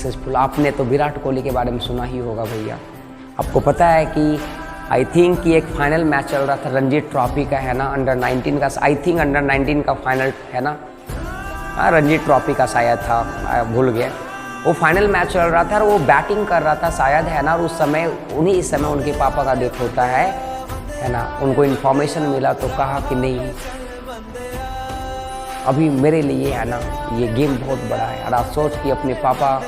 Successful. आपने तो विराट कोहली के बारे में सुना ही होगा भैया। आपको पता है कि आई थिंक कि एक फाइनल मैच चल रहा था रणजी ट्रॉफी का, है ना, अंडर 19 का, आई थिंक अंडर 19 का फाइनल, है ना, रणजी ट्रॉफी का शायद था, भूल गया। वो फाइनल मैच चल रहा था और वो बैटिंग कर रहा था शायद, है ना, और उस समय उन्हीं समय उनके पापा का डेथ होता है ना। उनको इन्फॉर्मेशन मिला तो कहा कि नहीं, अभी मेरे लिए, है ना, ये गेम बहुत बड़ा है। और आप सोच कि अपने पापा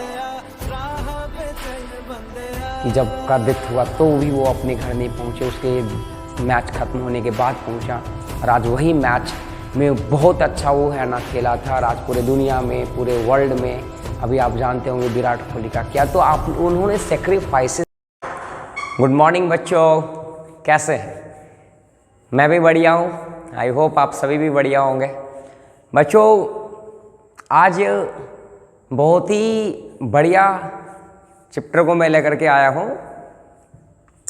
कि जब का डेथ हुआ तो भी वो अपने घर नहीं पहुँचे, उसके मैच खत्म होने के बाद पहुँचा। और आज वही मैच में बहुत अच्छा वो, है ना, खेला था। और आज पूरे दुनिया में, पूरे वर्ल्ड में अभी आप जानते होंगे विराट कोहली का क्या, तो आप उन्होंने सेक्रीफाइसेस। गुड मॉर्निंग बच्चों, कैसे हैं? मैं भी बढ़िया हूँ, आई होप आप सभी भी बढ़िया होंगे। बच्चों आज बहुत ही बढ़िया चैप्टर को मैं लेकर के आया हूँ,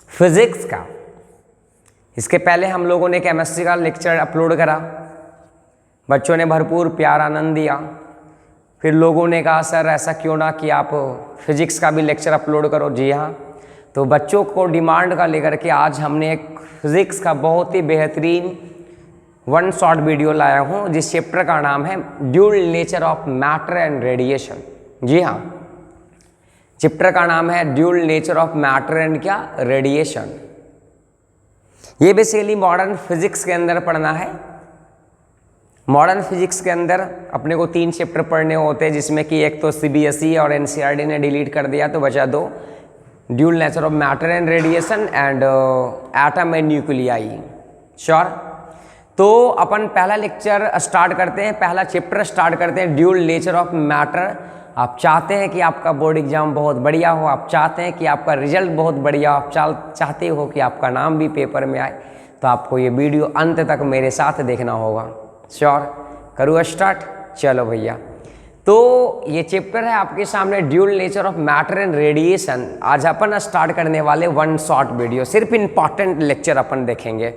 फिजिक्स का। इसके पहले हम लोगों ने केमिस्ट्री का लेक्चर अपलोड करा, बच्चों ने भरपूर प्यार आनंद दिया। फिर लोगों ने कहा सर ऐसा क्यों ना कि आप फिजिक्स का भी लेक्चर अपलोड करो। जी हाँ, तो बच्चों को डिमांड का लेकर के आज हमने एक फिजिक्स का बहुत ही बेहतरीन वन शॉट वीडियो लाया हूँ, जिस चैप्टर का नाम है dual nature of matter and radiation. जी हाँ, चैप्टर का नाम है dual nature of matter and क्या, रेडिएशन। ये बेसिकली मॉडर्न फिजिक्स के अंदर पढ़ना है। मॉडर्न फिजिक्स के अंदर अपने को 3 चैप्टर पढ़ने होते हैं, जिसमें कि एक तो सीबीएसई और एनसीईआरटी ने डिलीट कर दिया, तो बचा 2, dual nature of matter and radiation and atom and nuclei. Sure? तो अपन पहला लेक्चर स्टार्ट करते हैं, पहला चैप्टर स्टार्ट करते हैं, ड्यूल नेचर ऑफ मैटर। आप चाहते हैं कि आपका बोर्ड एग्जाम बहुत बढ़िया हो, आप चाहते हैं कि आपका रिजल्ट बहुत बढ़िया हो, आप चाहते हो कि आपका नाम भी पेपर में आए, तो आपको ये वीडियो अंत तक मेरे साथ देखना होगा। श्योर? करूँ स्टार्ट? चलो भैया, तो ये चैप्टर है आपके सामने dual nature of matter and radiation. आज अपन स्टार्ट करने वाले वन शॉर्ट वीडियो, सिर्फ इंपॉर्टेंट लेक्चर अपन देखेंगे,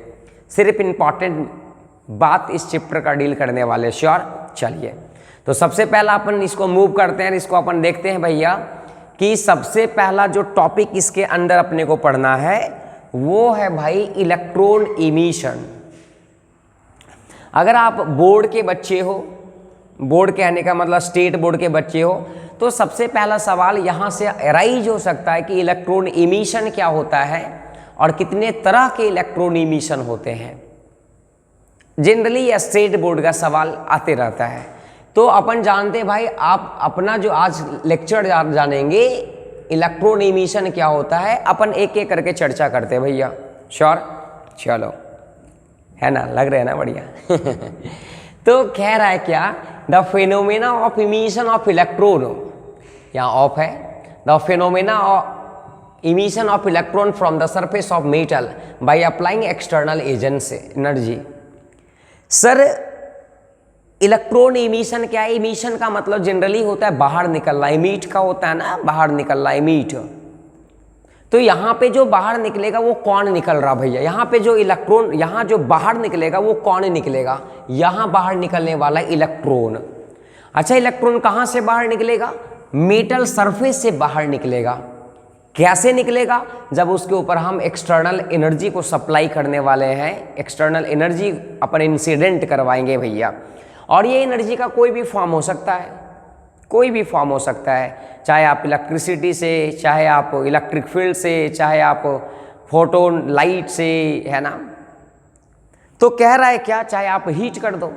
सिर्फ इंपॉर्टेंट बात इस चैप्टर का डील करने वाले। श्योर? चलिए, तो सबसे पहला अपन इसको मूव करते हैं, इसको अपन देखते हैं भैया कि सबसे पहला जो टॉपिक इसके अंदर अपने को पढ़ना है वो है भाई इलेक्ट्रॉन इमिशन। अगर आप बोर्ड के बच्चे हो, बोर्ड कहने का मतलब स्टेट बोर्ड के बच्चे हो, तो सबसे पहला सवाल यहाँ से अराइज हो सकता है कि इलेक्ट्रॉन इमिशन क्या होता है और कितने तरह के इलेक्ट्रॉन इमिशन होते हैं। जनरली स्टेट बोर्ड का सवाल आते रहता है। तो अपन जानते हैं भाई, आप अपना जो आज लेक्चर जानेंगे इलेक्ट्रॉन इमिशन क्या होता है, अपन एक एक करके चर्चा करते हैं भैया। श्योर? चलो, है ना, लग रहे हैं ना बढ़िया। तो कह रहा है क्या, the phenomena of emission of electron, यहाँ ऑफ है, the phenomena of emission of electron from the surface of metal by applying external agents energy. Sir electron emission क्या है? इमिशन का मतलब जनरली होता है बाहर निकलना, इमीट का होता है ना, बाहर निकलना, इमीट। तो यहाँ पे जो बाहर निकलेगा वो कौन निकल रहा भैया? यहाँ पे जो इलेक्ट्रॉन, यहाँ जो बाहर निकलेगा वो कौन निकलेगा? यहाँ बाहर निकलने वाला इलेक्ट्रॉन। अच्छा, इलेक्ट्रॉन कहाँ से बाहर निकलेगा? मेटल सरफेस से बाहर निकलेगा। कैसे निकलेगा? जब उसके ऊपर हम एक्सटर्नल एनर्जी को सप्लाई करने वाले हैं, एक्सटर्नल एनर्जी अपन इंसिडेंट करवाएंगे भैया। और ये एनर्जी का कोई भी फॉर्म हो सकता है, कोई भी फॉर्म हो सकता है, चाहे आप इलेक्ट्रिसिटी से, चाहे आप इलेक्ट्रिक फील्ड से, चाहे आप फोटोन लाइट से, है ना। तो कह रहा है क्या, चाहे आप हीट कर दो।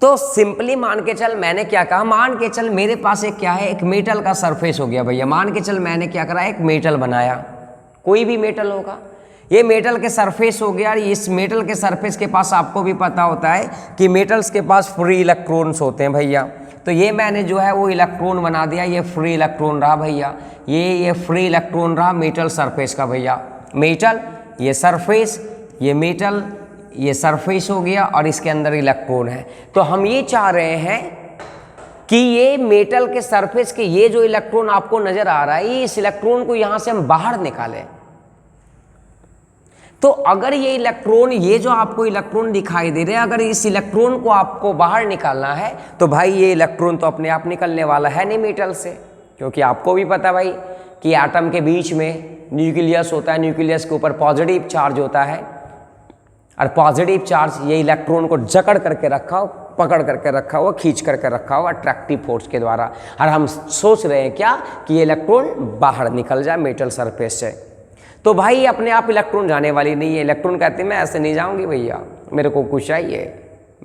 तो सिंपली मान के चल, मैंने क्या कहा, मान के चल मेरे पास एक क्या है, एक मेटल का सरफेस हो गया भैया। मान के चल मैंने क्या करा, एक मेटल बनाया, कोई भी मेटल होगा, ये मेटल के सरफेस हो गया। इस मेटल के सरफेस के पास आपको भी पता होता है कि मेटल्स के पास फ्री इलेक्ट्रॉन्स होते हैं भैया। तो ये मैंने जो है वो इलेक्ट्रॉन बना दिया, ये फ्री इलेक्ट्रॉन रहा भैया, ये फ्री इलेक्ट्रॉन रहा मेटल सरफेस का भैया। मेटल ये सरफेस, ये मेटल ये सरफेस हो गया और इसके अंदर इलेक्ट्रॉन है। तो हम ये चाह रहे हैं कि ये मेटल के सरफेस के ये जो इलेक्ट्रॉन आपको नजर आ रहा है, इस इलेक्ट्रॉन को यहां से हम बाहर निकालें। तो अगर ये इलेक्ट्रॉन, ये जो आपको इलेक्ट्रॉन दिखाई दे रहे हैं, अगर इस इलेक्ट्रॉन को आपको बाहर निकालना है तो भाई ये इलेक्ट्रॉन तो अपने आप निकलने वाला है नहीं मेटल से, क्योंकि आपको भी पता भाई कि एटम के बीच में न्यूक्लियस होता है, न्यूक्लियस के ऊपर पॉजिटिव चार्ज होता है, और पॉजिटिव चार्ज ये इलेक्ट्रॉन को जकड़ करके रखा हो, पकड़ करके रखा हुआ, खींच करके रखा हुआ अट्रैक्टिव फोर्स के द्वारा। और हम सोच रहे हैं क्या कि ये इलेक्ट्रॉन बाहर निकल जाए मेटल सरफेस से। तो भाई अपने आप इलेक्ट्रॉन जाने वाली नहीं है। इलेक्ट्रॉन कहते हैं मैं ऐसे नहीं जाऊंगी भैया, मेरे को कुछ चाहिए,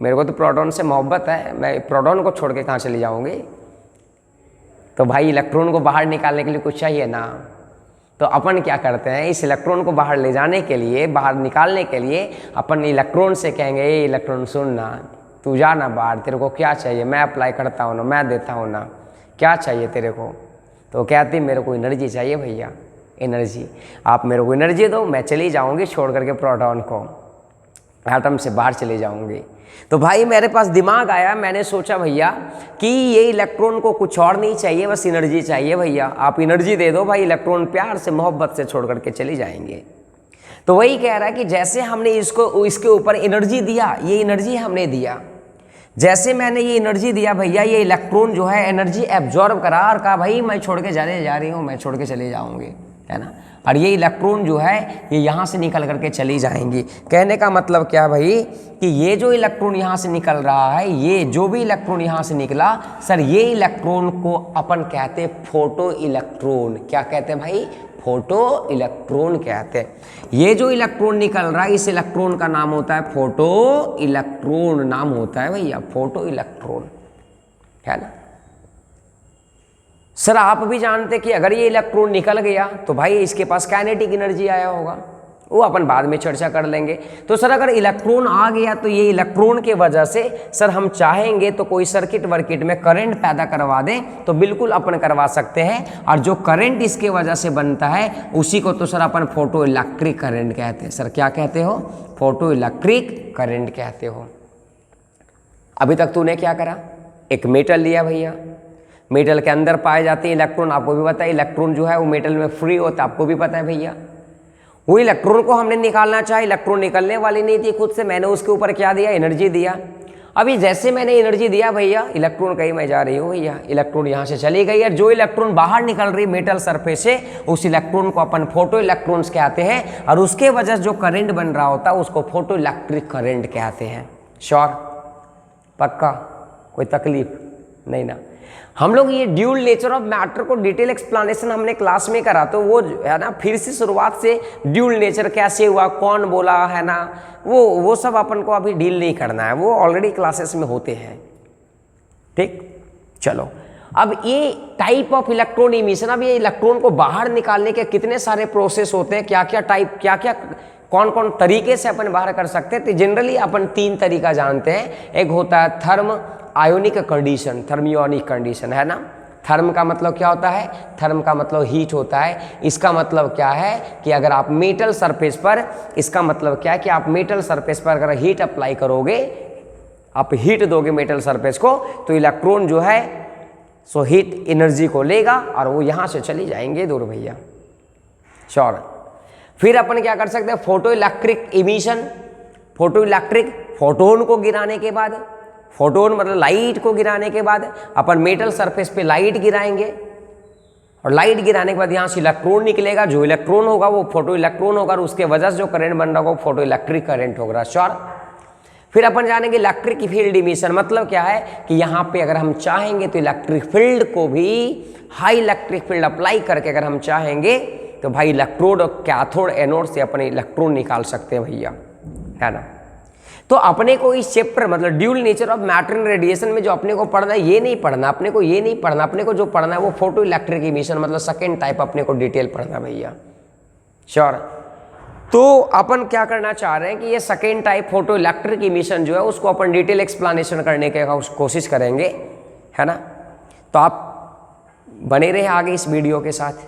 मेरे को तो प्रोटॉन से मोहब्बत है, मैं प्रोटॉन को छोड़ के कहाँ चली जाऊंगी। तो भाई इलेक्ट्रॉन को बाहर निकालने के लिए कुछ चाहिए ना। तो अपन क्या करते हैं, इस इलेक्ट्रॉन को बाहर ले जाने के लिए, बाहर निकालने के लिए अपन इलेक्ट्रॉन से कहेंगे ये इलेक्ट्रॉन सुन ना, तू जा ना बाहर, तेरे को क्या चाहिए, मैं अप्लाई करता हूँ ना, मैं देता हूँ ना, क्या चाहिए तेरे को। तो कहती मेरे को एनर्जी चाहिए भैया, एनर्जी, आप मेरे को एनर्जी दो, मैं चली जाऊँगी छोड़ करके प्रोटॉन को, एटम से बाहर चली जाऊँगी। तो भाई मेरे पास दिमाग आया, मैंने सोचा भैया कि ये इलेक्ट्रॉन को कुछ और नहीं चाहिए, बस एनर्जी चाहिए भैया, आप एनर्जी दे दो भाई, इलेक्ट्रॉन प्यार से मोहब्बत से छोड़ करके चली जाएंगे। तो वही कह रहा है कि जैसे हमने इसके ऊपर एनर्जी दिया, ये एनर्जी हमने दिया, जैसे मैंने ये एनर्जी दिया भैया, ये इलेक्ट्रॉन जो है एनर्जी एब्जॉर्ब करा और कहा भाई मैं छोड़ के जा रही हूँ, मैं छोड़ के चले जाऊँगी, है ना। और ये इलेक्ट्रॉन जो है ये यहाँ से निकल करके चली जाएंगी। कहने का मतलब क्या भाई कि ये जो इलेक्ट्रॉन यहाँ से निकल रहा है, ये जो भी इलेक्ट्रॉन यहाँ से निकला सर, ये इलेक्ट्रॉन को अपन कहते हैं फोटो इलेक्ट्रॉन। क्या कहते हैं भाई, फोटो इलेक्ट्रॉन कहते हैं। ये जो इलेक्ट्रॉन निकल रहा है इस इलेक्ट्रॉन का नाम होता है फोटो इलेक्ट्रॉन, नाम होता है भैया फोटो इलेक्ट्रॉन, है ना। सर आप भी जानते कि अगर ये इलेक्ट्रॉन निकल गया तो भाई इसके पास काइनेटिक एनर्जी आया होगा, वो अपन बाद में चर्चा कर लेंगे। तो सर अगर इलेक्ट्रॉन आ गया तो ये इलेक्ट्रॉन के वजह से सर हम चाहेंगे तो कोई सर्किट वर्किट में करंट पैदा करवा दें तो बिल्कुल अपन करवा सकते हैं, और जो करंट इसके वजह से बनता है उसी को तो सर अपन फोटो इलेक्ट्रिक करंट कहते हैं। सर क्या कहते हो, फोटो इलेक्ट्रिक करंट कहते हो। अभी तक तूने क्या करा, एक मेटल लिया भैया, मेटल के अंदर पाए जाते हैं इलेक्ट्रॉन, आपको भी पता है इलेक्ट्रॉन जो है वो मेटल में फ्री होता है, आपको भी पता है भैया। वो इलेक्ट्रॉन को हमने निकालना चाहे, इलेक्ट्रॉन निकलने वाली नहीं थी खुद से, मैंने उसके ऊपर क्या दिया, एनर्जी दिया। अभी जैसे मैंने एनर्जी दिया भैया, इलेक्ट्रॉन कहीं मैं जा रही हूँ भैया, इलेक्ट्रॉन यहाँ से चली गई, और जो इलेक्ट्रॉन बाहर निकल रही मेटल सरफेस से उस इलेक्ट्रॉन को अपन फोटो इलेक्ट्रॉन्स कहते हैं, और उसके वजह से जो करंट बन रहा होता है उसको फोटो इलेक्ट्रिक करंट कहते हैं। श्योर, पक्का, कोई तकलीफ नहीं ना। हम लोग ये ड्यूल नेचर ऑफ मैटर को डिटेल एक्सप्लेनेशन हमने क्लास में करा, तो वो है ना फिर से शुरुआत से ड्यूल नेचर कैसे हुआ, कौन बोला, है ना, वो सब अपन को अभी डील नहीं करना है, वो ऑलरेडी क्लासेस में होते हैं। ठीक, चलो अब ये टाइप ऑफ इलेक्ट्रॉन इमिशन, अब ये इलेक्ट्रॉन को बाहर निकालने के कितने सारे प्रोसेस होते हैं, क्या क्या टाइप, क्या क्या कौन कौन तरीके से अपन बाहर कर सकते हैं। तो जनरली अपन 3 तरीका जानते हैं, एक होता है thermionic condition, thermionic condition, है ना। थर्म का मतलब क्या होता है, थर्म का मतलब हीट होता है। इसका मतलब क्या है कि अगर आप मेटल सरफेस पर, इसका मतलब क्या है कि आप मेटल सरफेस पर अगर हीट अप्लाई करोगे, आप हीट दोगे मेटल सरफेस को, तो इलेक्ट्रॉन जो है सो हीट एनर्जी को लेगा और वो यहाँ से चली जाएंगे दूर भैया। श्योर। फिर अपन क्या कर सकते हैं, photo electric emission, photo electric, photon को गिराने के बाद, फोटोन मतलब लाइट को गिराने के बाद अपन मेटल सरफेस पे लाइट गिराएंगे, और लाइट गिराने के बाद यहाँ से इलेक्ट्रॉन निकलेगा, जो इलेक्ट्रॉन होगा वो फोटो इलेक्ट्रॉन होगा, और उसके वजह से जो करंट बन रहा होगा वो फोटो इलेक्ट्रिक करंट होगा। श्योर। फिर अपन जानेंगे इलेक्ट्रिक फील्ड इमिशन, मतलब क्या है कि यहाँ पे अगर हम चाहेंगे तो इलेक्ट्रिक फील्ड को भी, हाई इलेक्ट्रिक फील्ड अप्लाई करके अगर हम चाहेंगे तो भाई इलेक्ट्रोड और कैथोड एनोड से अपने इलेक्ट्रॉन निकाल सकते हैं भैया, है ना। तो अपने को इस चैप्टर मतलब dual nature of matter and radiation में जो अपने को पढ़ना है, ये नहीं पढ़ना, अपने को ये नहीं पढ़ना, अपने को जो पढ़ना है वो फोटो इलेक्ट्रिक इमिशन मतलब सेकेंड टाइप अपने को डिटेल पढ़ना भैया। श्योर। तो अपन क्या करना चाह रहे हैं कि ये second type photo electric emission जो है उसको अपन डिटेल एक्सप्लेनेशन करने की कोशिश करेंगे, है ना। तो आप बने रहे आगे इस वीडियो के साथ,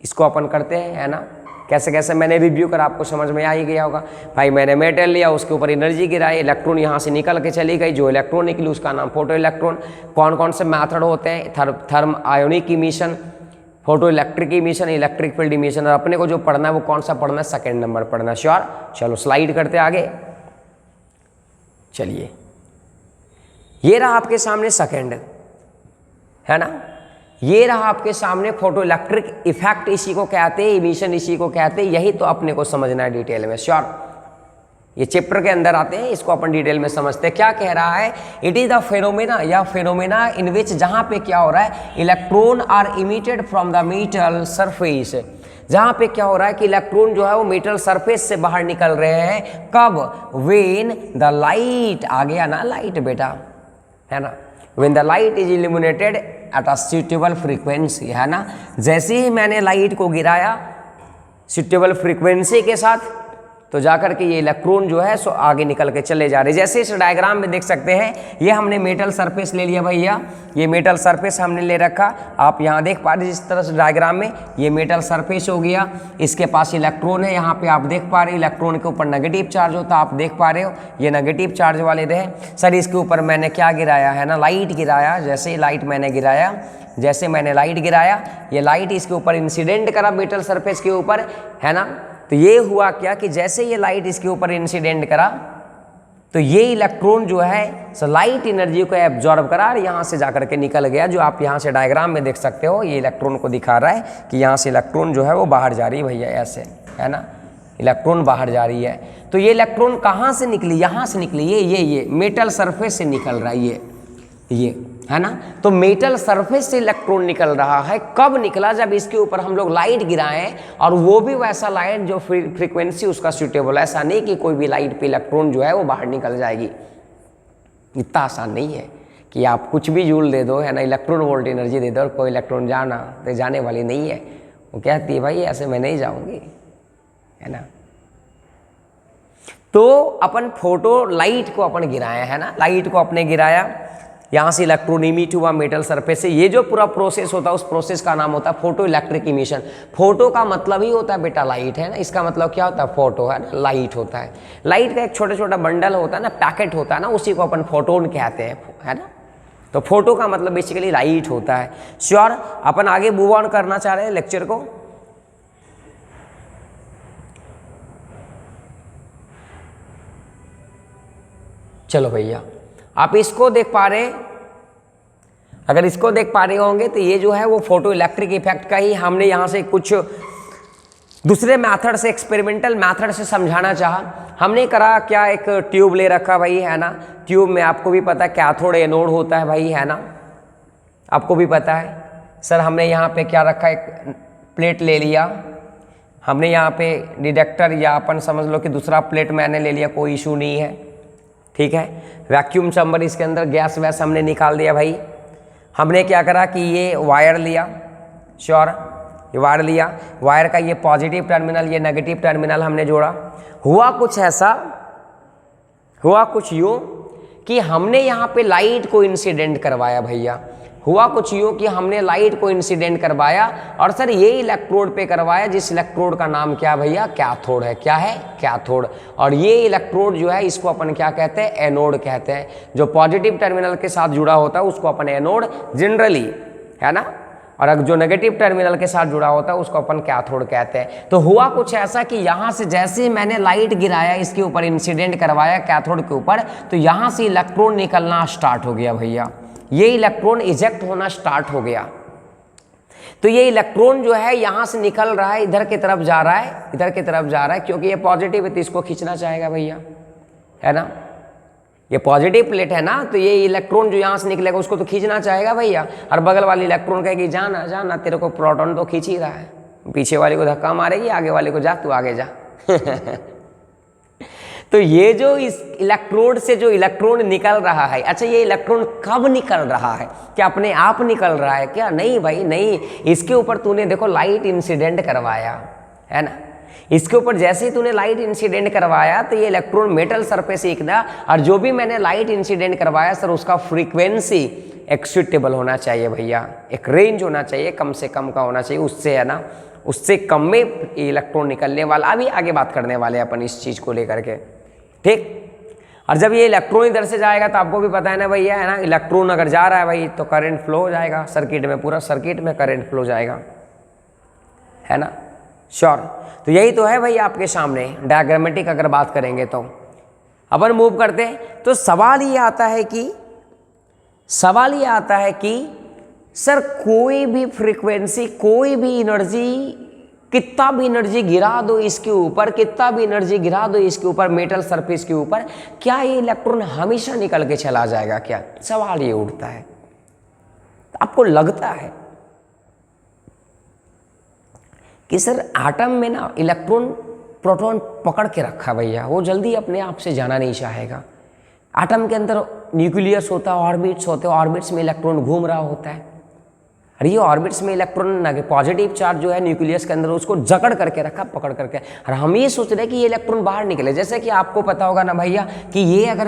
इसको अपन करते हैं, है ना। कैसे कैसे मैंने रिव्यू कर आपको समझ में आ ही गया होगा भाई। मैंने मेटल लिया, उसके ऊपर एनर्जी गिराई, इलेक्ट्रॉन यहाँ से निकल के चली गई, जो इलेक्ट्रॉन निकली उसका नाम फोटो इलेक्ट्रॉन। कौन कौन से मैथड होते हैं, thermionic emission, photo electric emission, electric field emission, और अपने को जो पढ़ना है वो कौन सा पढ़ना है, सेकेंड नंबर पढ़ना। श्योर। चलो स्लाइड करते आगे, चलिए ये रहा आपके सामने सेकेंड, है ना। ये रहा आपके सामने फोटो इलेक्ट्रिक इफेक्ट, इसी को कहते हैं, इमिशन इसी को कहते हैं। यही तो अपने को समझना है डिटेल में। श्योर, ये चैप्टर के अंदर आते हैं, इसको अपन डिटेल में समझते हैं। क्या कह रहा है, इट इज द फेनोमेना या फेनोमेना इन विच, जहां पे क्या हो रहा है, electron are emitted from the metal surface, जहां पे क्या हो रहा है कि इलेक्ट्रॉन जो है वो मेटल सरफेस से बाहर निकल रहे हैं। कब, वेन द लाइट, आ गया ना लाइट बेटा, है ना, when the light is illuminated at a suitable frequency, है ना, जैसे ही मैंने लाइट को गिराया सुटेबल फ्रीक्वेंसी के साथ, तो जाकर के ये इलेक्ट्रॉन जो है सो आगे निकल के चले जा रहे। जैसे इस डायग्राम में देख सकते हैं, ये हमने मेटल सरफेस ले लिया भैया, ये मेटल सरफेस हमने ले रखा। आप यहाँ देख पा रहे जिस तरह से डायग्राम में, ये मेटल सरफेस हो गया, इसके पास इलेक्ट्रॉन है, यहाँ पे आप देख पा रहे इलेक्ट्रॉन के ऊपर नेगेटिव चार्ज होता है, आप देख पा रहे हो ये नेगेटिव चार्ज वाले रहे। सर इसके ऊपर मैंने क्या गिराया है ना, लाइट गिराया। जैसे ही लाइट मैंने गिराया, जैसे मैंने लाइट गिराया, ये लाइट इसके ऊपर इंसिडेंट करा मेटल सरफेस के ऊपर, है ना। तो ये हुआ क्या कि जैसे ये लाइट इसके ऊपर इंसिडेंट करा, तो ये इलेक्ट्रॉन जो है सो लाइट एनर्जी को एब्जॉर्ब करा और यहाँ से जाकर के निकल गया। जो आप यहाँ से डायग्राम में देख सकते हो, ये इलेक्ट्रॉन को दिखा रहा है कि यहाँ से इलेक्ट्रॉन जो है वो बाहर जा रही है भैया, ऐसे, है ना, इलेक्ट्रॉन बाहर जा रही है। तो ये इलेक्ट्रॉन कहाँ से निकली, यहाँ से निकली, ये मेटल सरफेस से निकल रहा है, ये है ना। तो मेटल सरफेस से इलेक्ट्रॉन निकल रहा है। कब निकला, जब इसके ऊपर हम लोग लाइट गिराएं, और वो भी वैसा लाइट जो फ्रीक्वेंसी उसका सूटेबल है। ऐसा नहीं कि कोई भी लाइट पे इलेक्ट्रॉन जो है वो बाहर निकल जाएगी, इतना आसान नहीं है कि आप कुछ भी जूल दे दो, है ना, इलेक्ट्रॉन वोल्ट एनर्जी दे दो और कोई इलेक्ट्रॉन जाने वाली नहीं है। वो कहती है भाई ऐसे मैं नहीं जाऊंगी, है ना। तो अपन फोटो लाइट को अपन गिराया, है ना, लाइट को अपने गिराया, यहाँ से इलेक्ट्रॉन इमिट हुआ मेटल सरफेस से। ये जो पूरा प्रोसेस होता है उस प्रोसेस का नाम होता है फोटो इलेक्ट्रिक इमिशन। फोटो का मतलब ही होता है बेटा लाइट, है ना, इसका मतलब क्या होता है, फोटो, है ना, लाइट होता है। लाइट का एक छोटा छोटा बंडल होता है ना, पैकेट होता है ना, उसी को अपन फोटोन कहते हैं, है ना। तो फोटो का मतलब बेसिकली लाइट होता है। श्योर, अपन आगे मूव ऑन करना चाह रहे हैं लेक्चर को। चलो भैया, आप इसको देख पा रहे, अगर इसको देख पा रहे होंगे तो ये जो है वो फोटो इलेक्ट्रिक इफेक्ट का ही हमने यहाँ से कुछ दूसरे मेथड से, एक्सपेरिमेंटल मेथड से समझाना चाहा। हमने करा क्या, एक ट्यूब ले रखा भाई, है ना। ट्यूब में आपको भी पता है कैथोड एनोड होता है भाई, है ना, आपको भी पता है। सर हमने यहाँ पे क्या रखा, एक प्लेट ले लिया हमने, यहाँ पे डिटेक्टर या अपन समझ लो कि दूसरा प्लेट मैंने ले लिया, कोई इशू नहीं है, ठीक है। वैक्यूम चैम्बर, इसके अंदर गैस वैस हमने निकाल दिया भाई। हमने क्या करा कि ये वायर लिया, श्योर, ये वायर लिया, वायर का ये पॉजिटिव टर्मिनल, ये नेगेटिव टर्मिनल हमने जोड़ा। हुआ कुछ ऐसा, हुआ कुछ यूँ कि हमने यहाँ पे लाइट को इंसिडेंट करवाया भैया। हुआ कुछ यूँ कि हमने लाइट को इंसिडेंट करवाया, और सर ये इलेक्ट्रोड पे करवाया, जिस इलेक्ट्रोड का नाम क्या भैया, कैथोड है। क्या है, कैथोड। और ये इलेक्ट्रोड जो है इसको अपन क्या कहते हैं, एनोड कहते हैं। जो पॉजिटिव टर्मिनल के साथ जुड़ा होता है उसको अपन एनोड जनरली, है ना, और जो नेगेटिव टर्मिनल के साथ जुड़ा होता है उसको अपन कैथोड कहते हैं। तो हुआ कुछ ऐसा कि यहाँ से जैसे ही मैंने लाइट गिराया, इसके ऊपर इंसिडेंट करवाया कैथोड के ऊपर, तो यहाँ से इलेक्ट्रॉन निकलना स्टार्ट हो गया भैया। ये इलेक्ट्रॉन इजेक्ट होना स्टार्ट हो गया। तो ये इलेक्ट्रॉन जो है यहाँ से निकल रहा है, इधर की तरफ जा रहा है, इधर की तरफ जा रहा है, क्योंकि ये पॉजिटिव है तो इसको खींचना चाहेगा भैया, है ना। ये पॉजिटिव प्लेट है ना, तो ये इलेक्ट्रॉन जो यहाँ से निकलेगा उसको तो खींचना चाहेगा भैया। और बगल वाले इलेक्ट्रॉन कहेगी जाना जाना, तेरे को प्रोटॉन तो खींच ही रहा है, पीछे वाले को धक्का मारेगी, आगे वाले को जा तू आगे जा। तो ये जो इस इलेक्ट्रोड से जो इलेक्ट्रॉन निकल रहा है, अच्छा ये इलेक्ट्रॉन कब निकल रहा है, क्या अपने आप निकल रहा है क्या, नहीं भाई नहीं। इसके ऊपर तूने देखो लाइट इंसिडेंट करवाया, है ना। इसके ऊपर जैसे ही तूने लाइट इंसिडेंट करवाया तो ये इलेक्ट्रॉन मेटल सरफेस सीखना, और जो भी मैंने लाइट इंसिडेंट करवाया सर उसका फ्रीक्वेंसी एक्सेप्टेबल होना चाहिए भैया, एक रेंज होना चाहिए, कम से कम का होना चाहिए, उससे, है ना, उससे कम में इलेक्ट्रॉन निकलने वाला। अभी आगे बात करने वाले अपन इस चीज़ को लेकर के, ठीक। और जब ये इलेक्ट्रॉन इधर से जाएगा तो आपको भी पता है ना भैया, है ना, इलेक्ट्रॉन अगर जा रहा है भाई तो करंट फ्लो हो जाएगा सर्किट में, पूरा सर्किट में करंट फ्लो जाएगा, है ना, श्योर। तो यही तो है भाई आपके सामने डायग्रामेटिक अगर बात करेंगे तो। अपन मूव करते हैं, तो सवाल ये आता है कि सर कोई भी फ्रीक्वेंसी, कोई भी एनर्जी, कितना भी एनर्जी गिरा दो इसके ऊपर, कितना भी एनर्जी गिरा दो इसके ऊपर, मेटल सरफेस के ऊपर, क्या ये इलेक्ट्रॉन हमेशा निकल के चला जाएगा? क्या सवाल ये उठता है। आपको लगता है कि सर एटम में ना इलेक्ट्रॉन प्रोटॉन पकड़ के रखा भैया, वो जल्दी अपने आप से जाना नहीं चाहेगा। एटम के अंदर न्यूक्लियस होता है, ऑर्बिट्स होते हैं, ऑर्बिट्स में इलेक्ट्रॉन घूम रहा होता है, और ये ऑर्बिट्स में इलेक्ट्रॉन ना कि पॉजिटिव चार्ज जो है न्यूक्लियस के अंदर उसको जकड़ करके रखा, पकड़ करके, और हम ये सोच रहे हैं कि ये इलेक्ट्रॉन बाहर निकले। जैसे कि आपको पता होगा ना भैया कि ये अगर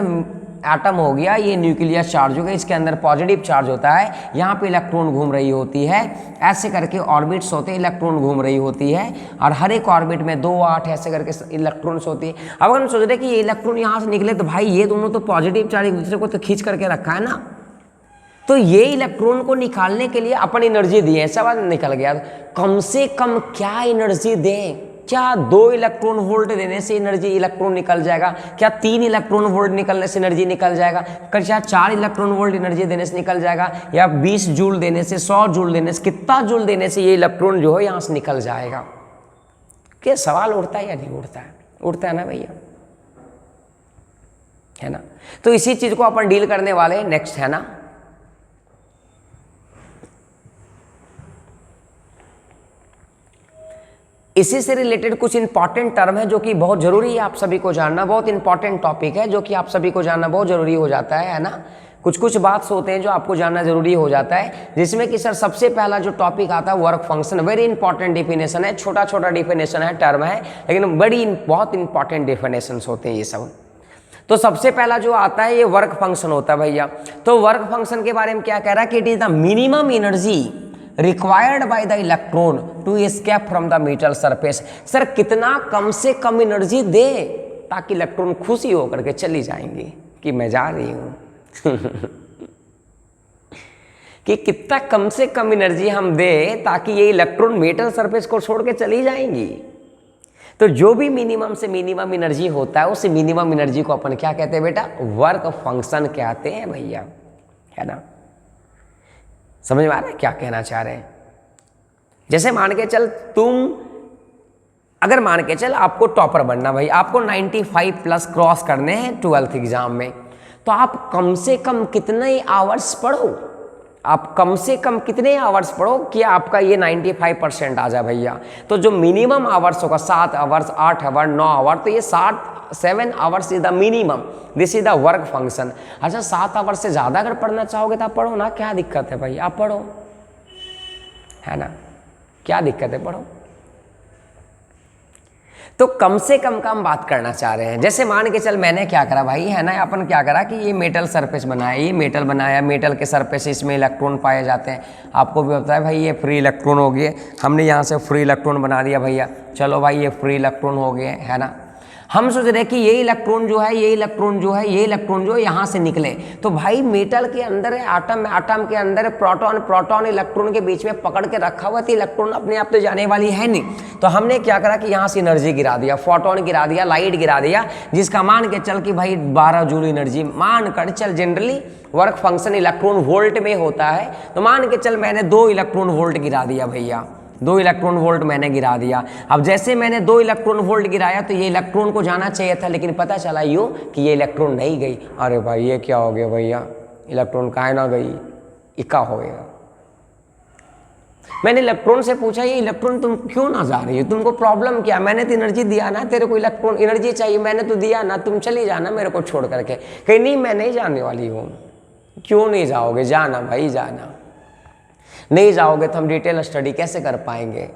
एटम हो गया, ये न्यूक्लियस चार्ज हो गया, इसके अंदर पॉजिटिव चार्ज होता है, यहाँ पे इलेक्ट्रॉन घूम रही होती है, ऐसे करके ऑर्बिट्स होते हैं, इलेक्ट्रॉन घूम रही होती है, और हर एक ऑर्बिट में 2, 8 ऐसे करके इलेक्ट्रॉन्स होती है। अब अगर हम सोच रहे हैं कि ये इलेक्ट्रॉन यहाँ से निकले, तो भाई ये दोनों तो पॉजिटिव चार्ज एक दूसरे को तो खींच करके रखा है ना, तो ये इलेक्ट्रॉन को निकालने के लिए अपन एनर्जी दिए, ऐसा निकल गया। कम से कम क्या एनर्जी दें? क्या 2 इलेक्ट्रॉन वोल्ट देने से एनर्जी इलेक्ट्रॉन निकल जाएगा? क्या 3 इलेक्ट्रॉन वोल्ट निकलने से एनर्जी निकल जाएगा? क्या 4 इलेक्ट्रॉन वोल्ट एनर्जी देने से निकल जाएगा? या 20 जूल देने से, 100 जूल देने से, कितना जूल देने से ये इलेक्ट्रॉन जो है यहाँ से निकल जाएगा? क्या सवाल उठता है या नहीं उठता है? उठता है ना भैया, है ना? तो इसी चीज को अपन डील करने वाले हैं नेक्स्ट, है ना। इसी से रिलेटेड कुछ इंपॉर्टेंट टर्म है जो कि बहुत जरूरी है आप सभी को जानना, बहुत इंपॉर्टेंट टॉपिक है जो कि आप सभी को जानना बहुत जरूरी हो जाता है ना। कुछ बात होते हैं जो आपको जानना जरूरी हो जाता है, जिसमें कि सर सबसे पहला जो टॉपिक आता है work function. Very important definition है, छोटा छोटा डिफिनेशन है, टर्म है, लेकिन बहुत इंपॉर्टेंट डिफिनेशन होते हैं ये सब। तो सबसे पहला जो आता है ये वर्क फंक्शन होता है भैया। तो वर्क फंक्शन के बारे में क्या कह रहा है कि it is the minimum energy required by the electron to escape from the metal surface. Sir कितना कम से कम एनर्जी दे ताकि इलेक्ट्रॉन खुशी होकर के चली जाएंगी कि मैं जा रही हूं कि कितना कम से कम एनर्जी हम दे ताकि ये इलेक्ट्रॉन मेटल सरफेस को छोड़ के चली जाएंगी। तो जो भी मिनिमम से मिनिमम एनर्जी होता है उस मिनिमम एनर्जी को अपन क्या कहते हैं बेटा? वर्क फंक्शन कहते हैं भैया, है ना। समझ में आ रहा है क्या कहना चाह रहे हैं? जैसे मान के चल अगर मान के चल आपको टॉपर बनना भाई, आपको 95+ क्रॉस करने हैं 12th एग्जाम में, तो आप कम से कम कितने आवर्स पढ़ो? आप कम से कम कितने आवर्स पढ़ो कि आपका ये 95% आ जाए भैया? तो जो मिनिमम आवर्स होगा 7 आवर्स, 8 आवर, 9 आवर, तो ये 7 hours is the minimum, this is the work function. अच्छा 7 आवर्स से ज़्यादा अगर पढ़ना चाहोगे तो आप पढ़ो ना, क्या दिक्कत है भाई? आप पढ़ो, है ना, क्या दिक्कत है? पढ़ो। तो कम से कम का हम बात करना चाह रहे हैं। जैसे मान के चल मैंने क्या करा भाई, है ना, अपन क्या करा कि ये मेटल सरफेस बनाया, ये मेटल बनाया, मेटल के सरफेस इसमें इलेक्ट्रॉन पाए जाते हैं। आपको भी पता है भाई ये फ्री इलेक्ट्रॉन हो गए, हमने यहाँ से फ्री इलेक्ट्रॉन बना दिया भैया, चलो भाई ये फ्री इलेक्ट्रॉन हो गए, है ना। हम सोच रहे हैं कि ये इलेक्ट्रॉन जो है, ये इलेक्ट्रॉन जो है, ये इलेक्ट्रॉन जो है यहाँ से निकले। तो भाई मेटल के अंदर है आटम, आटम के अंदर है प्रोटॉन, प्रोटॉन इलेक्ट्रॉन के बीच में पकड़ के रखा हुआ, तो इलेक्ट्रॉन अपने आप तो जाने वाली है नहीं। तो हमने क्या करा कि यहाँ से एनर्जी गिरा दिया, फोटोन गिरा दिया, लाइट गिरा दिया, जिसका मान के चल कि भाई 12 जूल एनर्जी मान कर चल। Generally work function electron volt में होता है, तो मान के चल मैंने 2 इलेक्ट्रॉन वोल्ट गिरा दिया भैया, 2 इलेक्ट्रॉन वोल्ट मैंने गिरा दिया। अब जैसे मैंने 2 इलेक्ट्रॉन वोल्ट गिराया तो ये इलेक्ट्रॉन को जाना चाहिए था, लेकिन पता चला यूँ कि ये इलेक्ट्रॉन नहीं गई। अरे भाई ये क्या हो गया भैया, इलेक्ट्रॉन काहे ना गई, इक्का हो गया। मैंने इलेक्ट्रॉन से पूछा ये इलेक्ट्रॉन तुम क्यों ना जा रही हो, तुमको प्रॉब्लम क्या? मैंने तो एनर्जी दिया ना, तेरे को इलेक्ट्रॉन एनर्जी चाहिए, मैंने तो दिया ना, तुम चली जाना मेरे को छोड़ करके। कहीं नहीं मैं नहीं जाने वाली हूँ। क्यों नहीं जाओगे? जाना भाई जाना, नहीं जाओगे तो हम डिटेल स्टडी कैसे कर पाएंगे?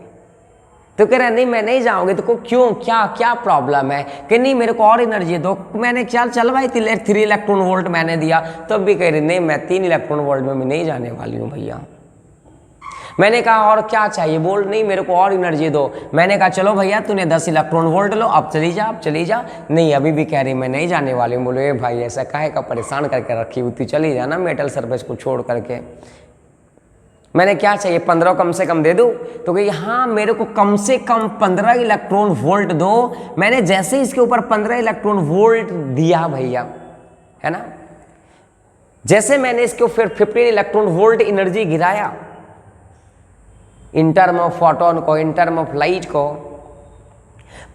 तो कह रहा नहीं मैं नहीं जाऊंगी। तो क्यों, क्या क्या प्रॉब्लम है? कि नहीं मेरे को और एनर्जी दो। मैंने चल भाई 3 इलेक्ट्रॉन वोल्ट मैंने दिया, तब तो भी कह रही नहीं मैं 3 इलेक्ट्रॉन वोल्ट में मैं नहीं जाने वाली हूँ भैया। मैंने कहा और क्या चाहिए? बोल नहीं मेरे को और एनर्जी दो। मैंने कहा चलो भैया तूने 10 इलेक्ट्रॉन वोल्ट लो, अब चली जा, अब चली जा। नहीं अभी भी कह रही मैं नहीं जाने वाली हूँ। बोले भाई ऐसा काहे का परेशान करके रखी हुई, तू चली जाना मेटल सरफेस को छोड़ करके। मैंने क्या चाहिए 15 कम से कम दे दूँ? तो कही हाँ मेरे को कम से कम 15 इलेक्ट्रॉन वोल्ट दो। मैंने जैसे इसके ऊपर 15 इलेक्ट्रॉन वोल्ट दिया भैया, है ना, जैसे मैंने इसको फिर 15 इलेक्ट्रॉन वोल्ट एनर्जी गिराया इन टर्म ऑफ फोटोन को, इन टर्म ऑफ लाइट को,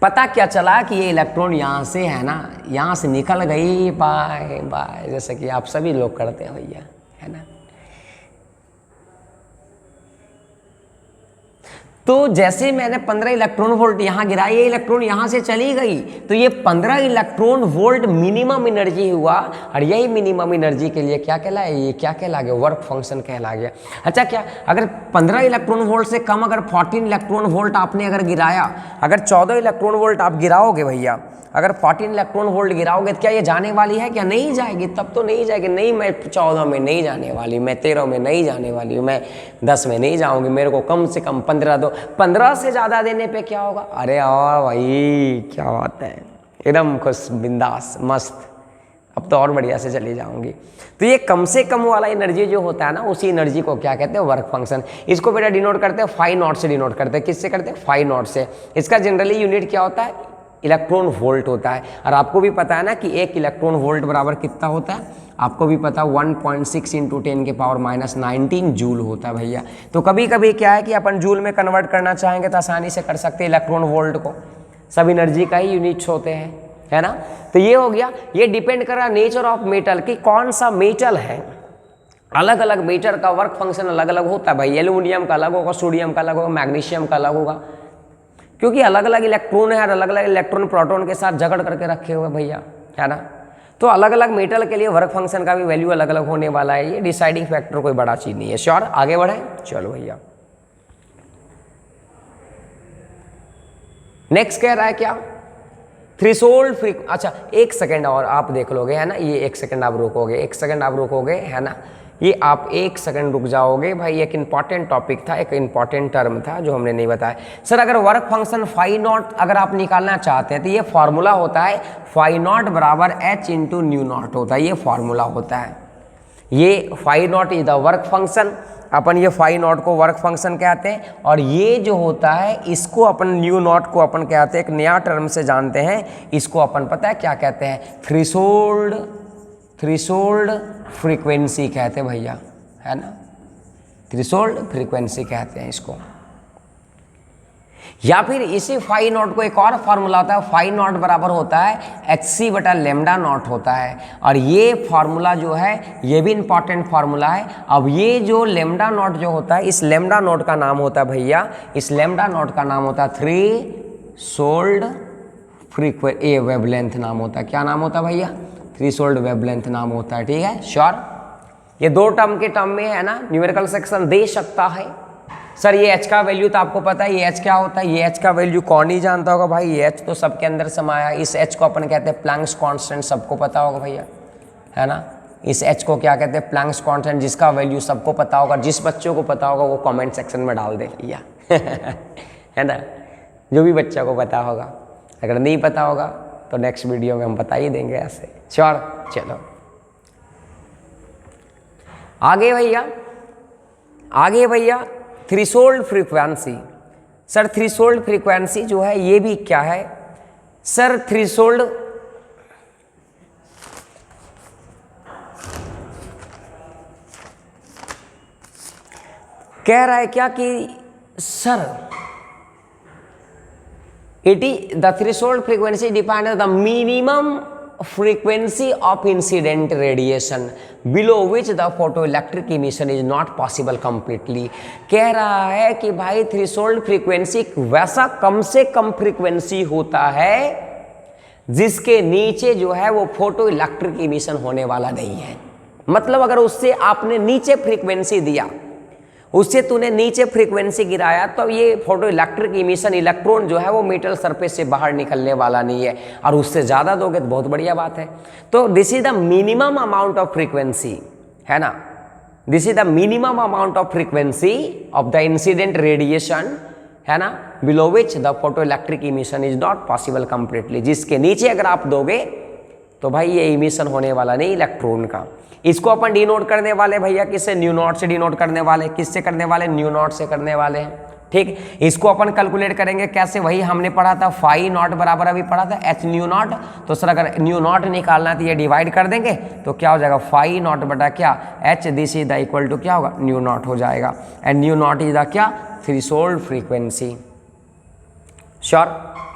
पता क्या चला कि ये इलेक्ट्रॉन यहाँ से है ना, यहाँ से निकल गई बाय बाय, जैसे कि आप सभी लोग करते हैं भैया, है ना। तो जैसे मैंने 15 इलेक्ट्रॉन वोल्ट यहाँ गिरा, ये इलेक्ट्रॉन यहाँ से चली गई, तो ये 15 इलेक्ट्रॉन वोल्ट मिनिमम एनर्जी हुआ, और यही मिनिमम एनर्जी के लिए क्या कहलाया, ये क्या कहला गया, वर्क फंक्शन कहला गया। अच्छा, क्या अगर 15 इलेक्ट्रॉन वोल्ट से कम अगर 14 इलेक्ट्रॉन वोल्ट आपने अगर गिराया, अगर 14 इलेक्ट्रॉन वोल्ट आप गिराओगे भैया, अगर 14 इलेक्ट्रॉन वोल्ट गिराओगे तो क्या ये जाने वाली है, क्या नहीं जाएगी? तब तो नहीं जाएगी। नहीं, मैं 14 में नहीं जाने वाली, मैं 13 में नहीं जाने वाली हूँ, मैं 10 में नहीं जाऊँगी, मेरे को कम से कम 15 दो। 15 से ज़्यादा देने पे क्या होगा? अरे और भाई क्या बात है, एकदम खुश बिंदास मस्त, अब तो और बढ़िया से चली जाऊँगी। तो ये कम से कम वाला एनर्जी जो होता है ना, उसी एनर्जी को क्या कहते हैं, वर्क फंक्शन। इसको बेटा डिनोट करते हैं 5 नॉट से, डिनोट करते हैं किससे करते हैं, 5 नॉट से। इसका जनरली यूनिट क्या होता है, इलेक्ट्रॉन वोल्ट होता है। और आपको भी पता है ना कि 1 इलेक्ट्रॉन वोल्ट बराबर कितना होता है, आपको भी पता 1.6 × 10⁻⁻19 जूल होता है भैया। तो कभी कभी क्या है कि अपन जूल में कन्वर्ट करना चाहेंगे तो आसानी से कर सकते हैं इलेक्ट्रॉन वोल्ट को, सब एनर्जी का ही यूनिट्स होते हैं, है ना। तो ये हो गया, ये डिपेंड कर रहा नेचर ऑफ मेटल कि कौन सा मेटल है। अलग अलग मेटल का वर्क फंक्शन अलग अलग होता है भाई, एल्यूमिनियम का अलग होगा, सोडियम का अलग होगा, मैग्नीशियम का अलग होगा, क्योंकि अलग अलग इलेक्ट्रॉन है और अलग अलग इलेक्ट्रॉन प्रोटॉन के साथ झगड़ करके रखे हुए भैया, है ना। तो अलग अलग मेटल के लिए वर्क फंक्शन का भी वैल्यू अलग अलग होने वाला है, ये डिसाइडिंग फैक्टर कोई बड़ा चीज नहीं है। श्योर, आगे बढ़े, चलो भैया। नेक्स्ट कह रहा है क्या, थ्रेशोल्ड फ्रीक्वेंसी। अच्छा, 1 सेकेंड और आप देख लोगे, है ना, ये 1 सेकेंड आप रुकोगे, 1 सेकेंड आप रुकोगे, है ना, ये आप 1 सेकंड रुक जाओगे भाई। एक इंपॉर्टेंट टॉपिक था, एक इंपॉर्टेंट टर्म था जो हमने नहीं बताया। सर अगर वर्क फंक्शन फाई नॉट अगर आप निकालना चाहते हैं तो ये फॉर्मूला होता है फाई नॉट बराबर h × न्यू नॉट होता है, ये फॉर्मूला होता है। ये phi naught is the work function, अपन ये फाई नॉट को वर्क फंक्शन कहते हैं, और ये जो होता है इसको अपन न्यू नॉट को अपन कहते हैं, एक नया टर्म से जानते हैं, इसको अपन पता है क्या कहते हैं, थ्रेशोल्ड फ्रीक्वेंसी कहते हैं भैया, है ना, थ्रेशोल्ड फ्रीक्वेंसी कहते हैं इसको। या फिर इसी फाई नॉट को एक और फार्मूला होता है, फाई नॉट बराबर होता है hc/λ0 होता है, और ये फार्मूला जो है ये भी इंपॉर्टेंट फार्मूला है। अब ये जो लैम्डा नॉट जो होता है, इस लैम्डा नॉट का नाम होता है भैया, इस लैम्डा नॉट का नाम होता है थ्रेशोल्ड फ्रीक्वेंसी, वेवलेंथ नाम होता है। क्या नाम होता है भैया, थ्रेशोल्ड वेवलेंथ नाम होता है, ठीक है। श्योर, ये 2 टर्म के टर्म में है ना, न्यूमेरिकल सेक्शन दे सकता है। सर ये h का वैल्यू तो आपको पता है, ये h क्या होता है, ये h का वैल्यू कौन ही जानता होगा भाई, ये h तो सबके अंदर समाया। इस h को अपन कहते हैं प्लैंक्स कांस्टेंट, सबको पता होगा भैया, है ना। इस h को क्या कहते हैं, प्लैंक्स कांस्टेंट, जिसका वैल्यू सबको पता होगा। जिस बच्चों को पता होगा वो कमेंट सेक्शन में डाल दे भैया है ना, जो भी बच्चा को पता होगा। अगर नहीं पता होगा तो नेक्स्ट वीडियो में हम बता ही देंगे ऐसे। श्योर, चलो आगे भैया, आगे भैया threshold frequency. Sir threshold frequency जो है ये भी क्या है सर, थ्रेशोल्ड कह रहा है क्या कि sir it is the threshold frequency depends on the minimum frequency of incident radiation below which the photoelectric emission is not possible completely। कह रहा है कि भाई थ्रेशोल्ड फ्रीक्वेंसी वैसा कम से कम फ्रीक्वेंसी होता है जिसके नीचे जो है वो फोटो इलेक्ट्रिक इमिशन होने वाला नहीं है। मतलब अगर उससे आपने नीचे फ्रीक्वेंसी दिया, उससे तूने नीचे फ्रीक्वेंसी गिराया, तो ये फोटो इलेक्ट्रिक इमिशन, इलेक्ट्रॉन जो है वो मेटल सरफेस से बाहर निकलने वाला नहीं है। और उससे ज़्यादा दोगे तो बहुत बढ़िया बात है। तो this is the minimum amount of frequency, है ना, this is the minimum amount of frequency of the incident radiation, है ना, below which the photo electric emission is not possible completely. जिसके नीचे अगर आप दोगे तो भाई ये इमिशन होने वाला नहीं इलेक्ट्रॉन का। इसको अपन डिनोट करने वाले भैया किससे, न्यू नॉट से डिनोट करने वाले। किससे करने वाले, न्यू नॉट से करने वाले हैं, ठीक, इसको अपन कैलकुलेट करेंगे कैसे, वही हमने पढ़ा था फाई नॉट बराबर अभी पढ़ा था एच न्यू नॉट। तो सर अगर न्यू नॉट निकालना है तो ये डिवाइड कर देंगे तो क्या हो जाएगा फाई नॉट बटा क्या H, this is the equal to क्या होगा न्यू नॉट हो जाएगा। And nu nought is the क्या थ्रेशोल्ड फ्रीक्वेंसी। श्योर,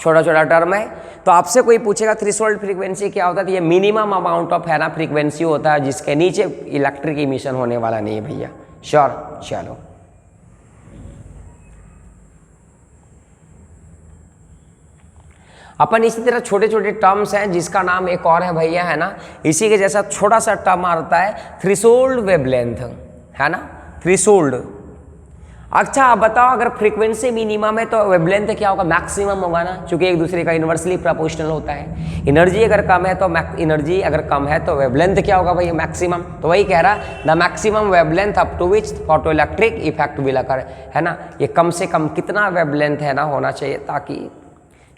छोटा छोटा टर्म है। तो आपसे कोई पूछेगा थ्रेशोल्ड फ्रीक्वेंसी क्या होता है, तो ये मिनिमम अमाउंट ऑफ है ना फ्रीक्वेंसी होता है जिसके नीचे इलेक्ट्रिक इमिशन होने वाला नहीं है भैया। श्योर, चलो अपन इसी तरह छोटे छोटे टर्म्स हैं जिसका नाम एक और है भैया, है ना, इसी के जैसा छोटा सा टर्म आता है थ्रेशोल्ड वेवलेंथ, है ना, थ्रेशोल्ड। अच्छा आप बताओ अगर फ्रीक्वेंसी मिनिमम है तो वेवलेंथ क्या होगा, मैक्सिमम होगा ना, क्योंकि एक दूसरे का इन्वर्सली प्रोपोर्शनल होता है। एनर्जी अगर कम है तो एनर्जी अगर कम है तो वेवलेंथ क्या होगा भैया मैक्सिमम। तो वही कह रहा the maximum wavelength up to which photo electric effect will occur, है ना, ये कम से कम कितना वेवलेंथ है ना होना चाहिए ताकि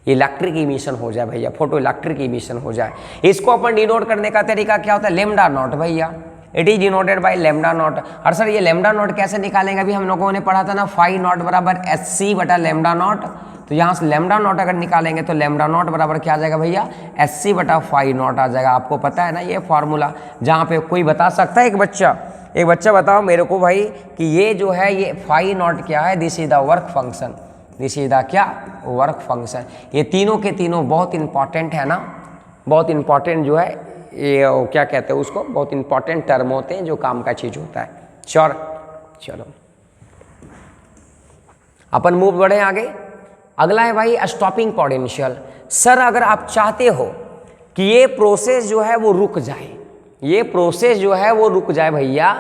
इलेक्ट्रिक इमिशन हो जाए भैया, फोटो इलेक्ट्रिक इमिशन हो जाए। इसको अपन डिनोट करने का तरीका क्या होता है, लेमडा नॉट भैया, it is denoted by lambda naught. और सर ये लेमडा नॉट कैसे निकालेंगे, अभी हम लोगों ने पढ़ा था ना फाई नॉट बराबर एच सी बटा लेमडा नॉट। तो यहाँ से लेमडा नॉट अगर निकालेंगे तो लेमडा नॉट बराबर क्या आ जाएगा भैया एच सी बटा फाई नॉट आ जाएगा। आपको पता है ना ये फॉर्मूला, जहाँ पे कोई बता सकता है, एक बच्चा बताओ मेरे को भाई कि ये जो है ये फाई नॉट क्या है, this is the work function, this is the क्या वर्क फंक्शन। ये तीनों के तीनों बहुत इंपॉर्टेंट है ना, बहुत इंपॉर्टेंट जो है ये क्या कहते हैं उसको, बहुत इंपॉर्टेंट टर्म होते हैं जो काम का चीज होता है। श्योर, चलो अपन मूव बढ़े आगे। अगला है भाई स्टॉपिंग पोटेंशियल। सर अगर आप चाहते हो कि ये प्रोसेस जो है वो रुक जाए, ये प्रोसेस जो है वो रुक जाए भैया,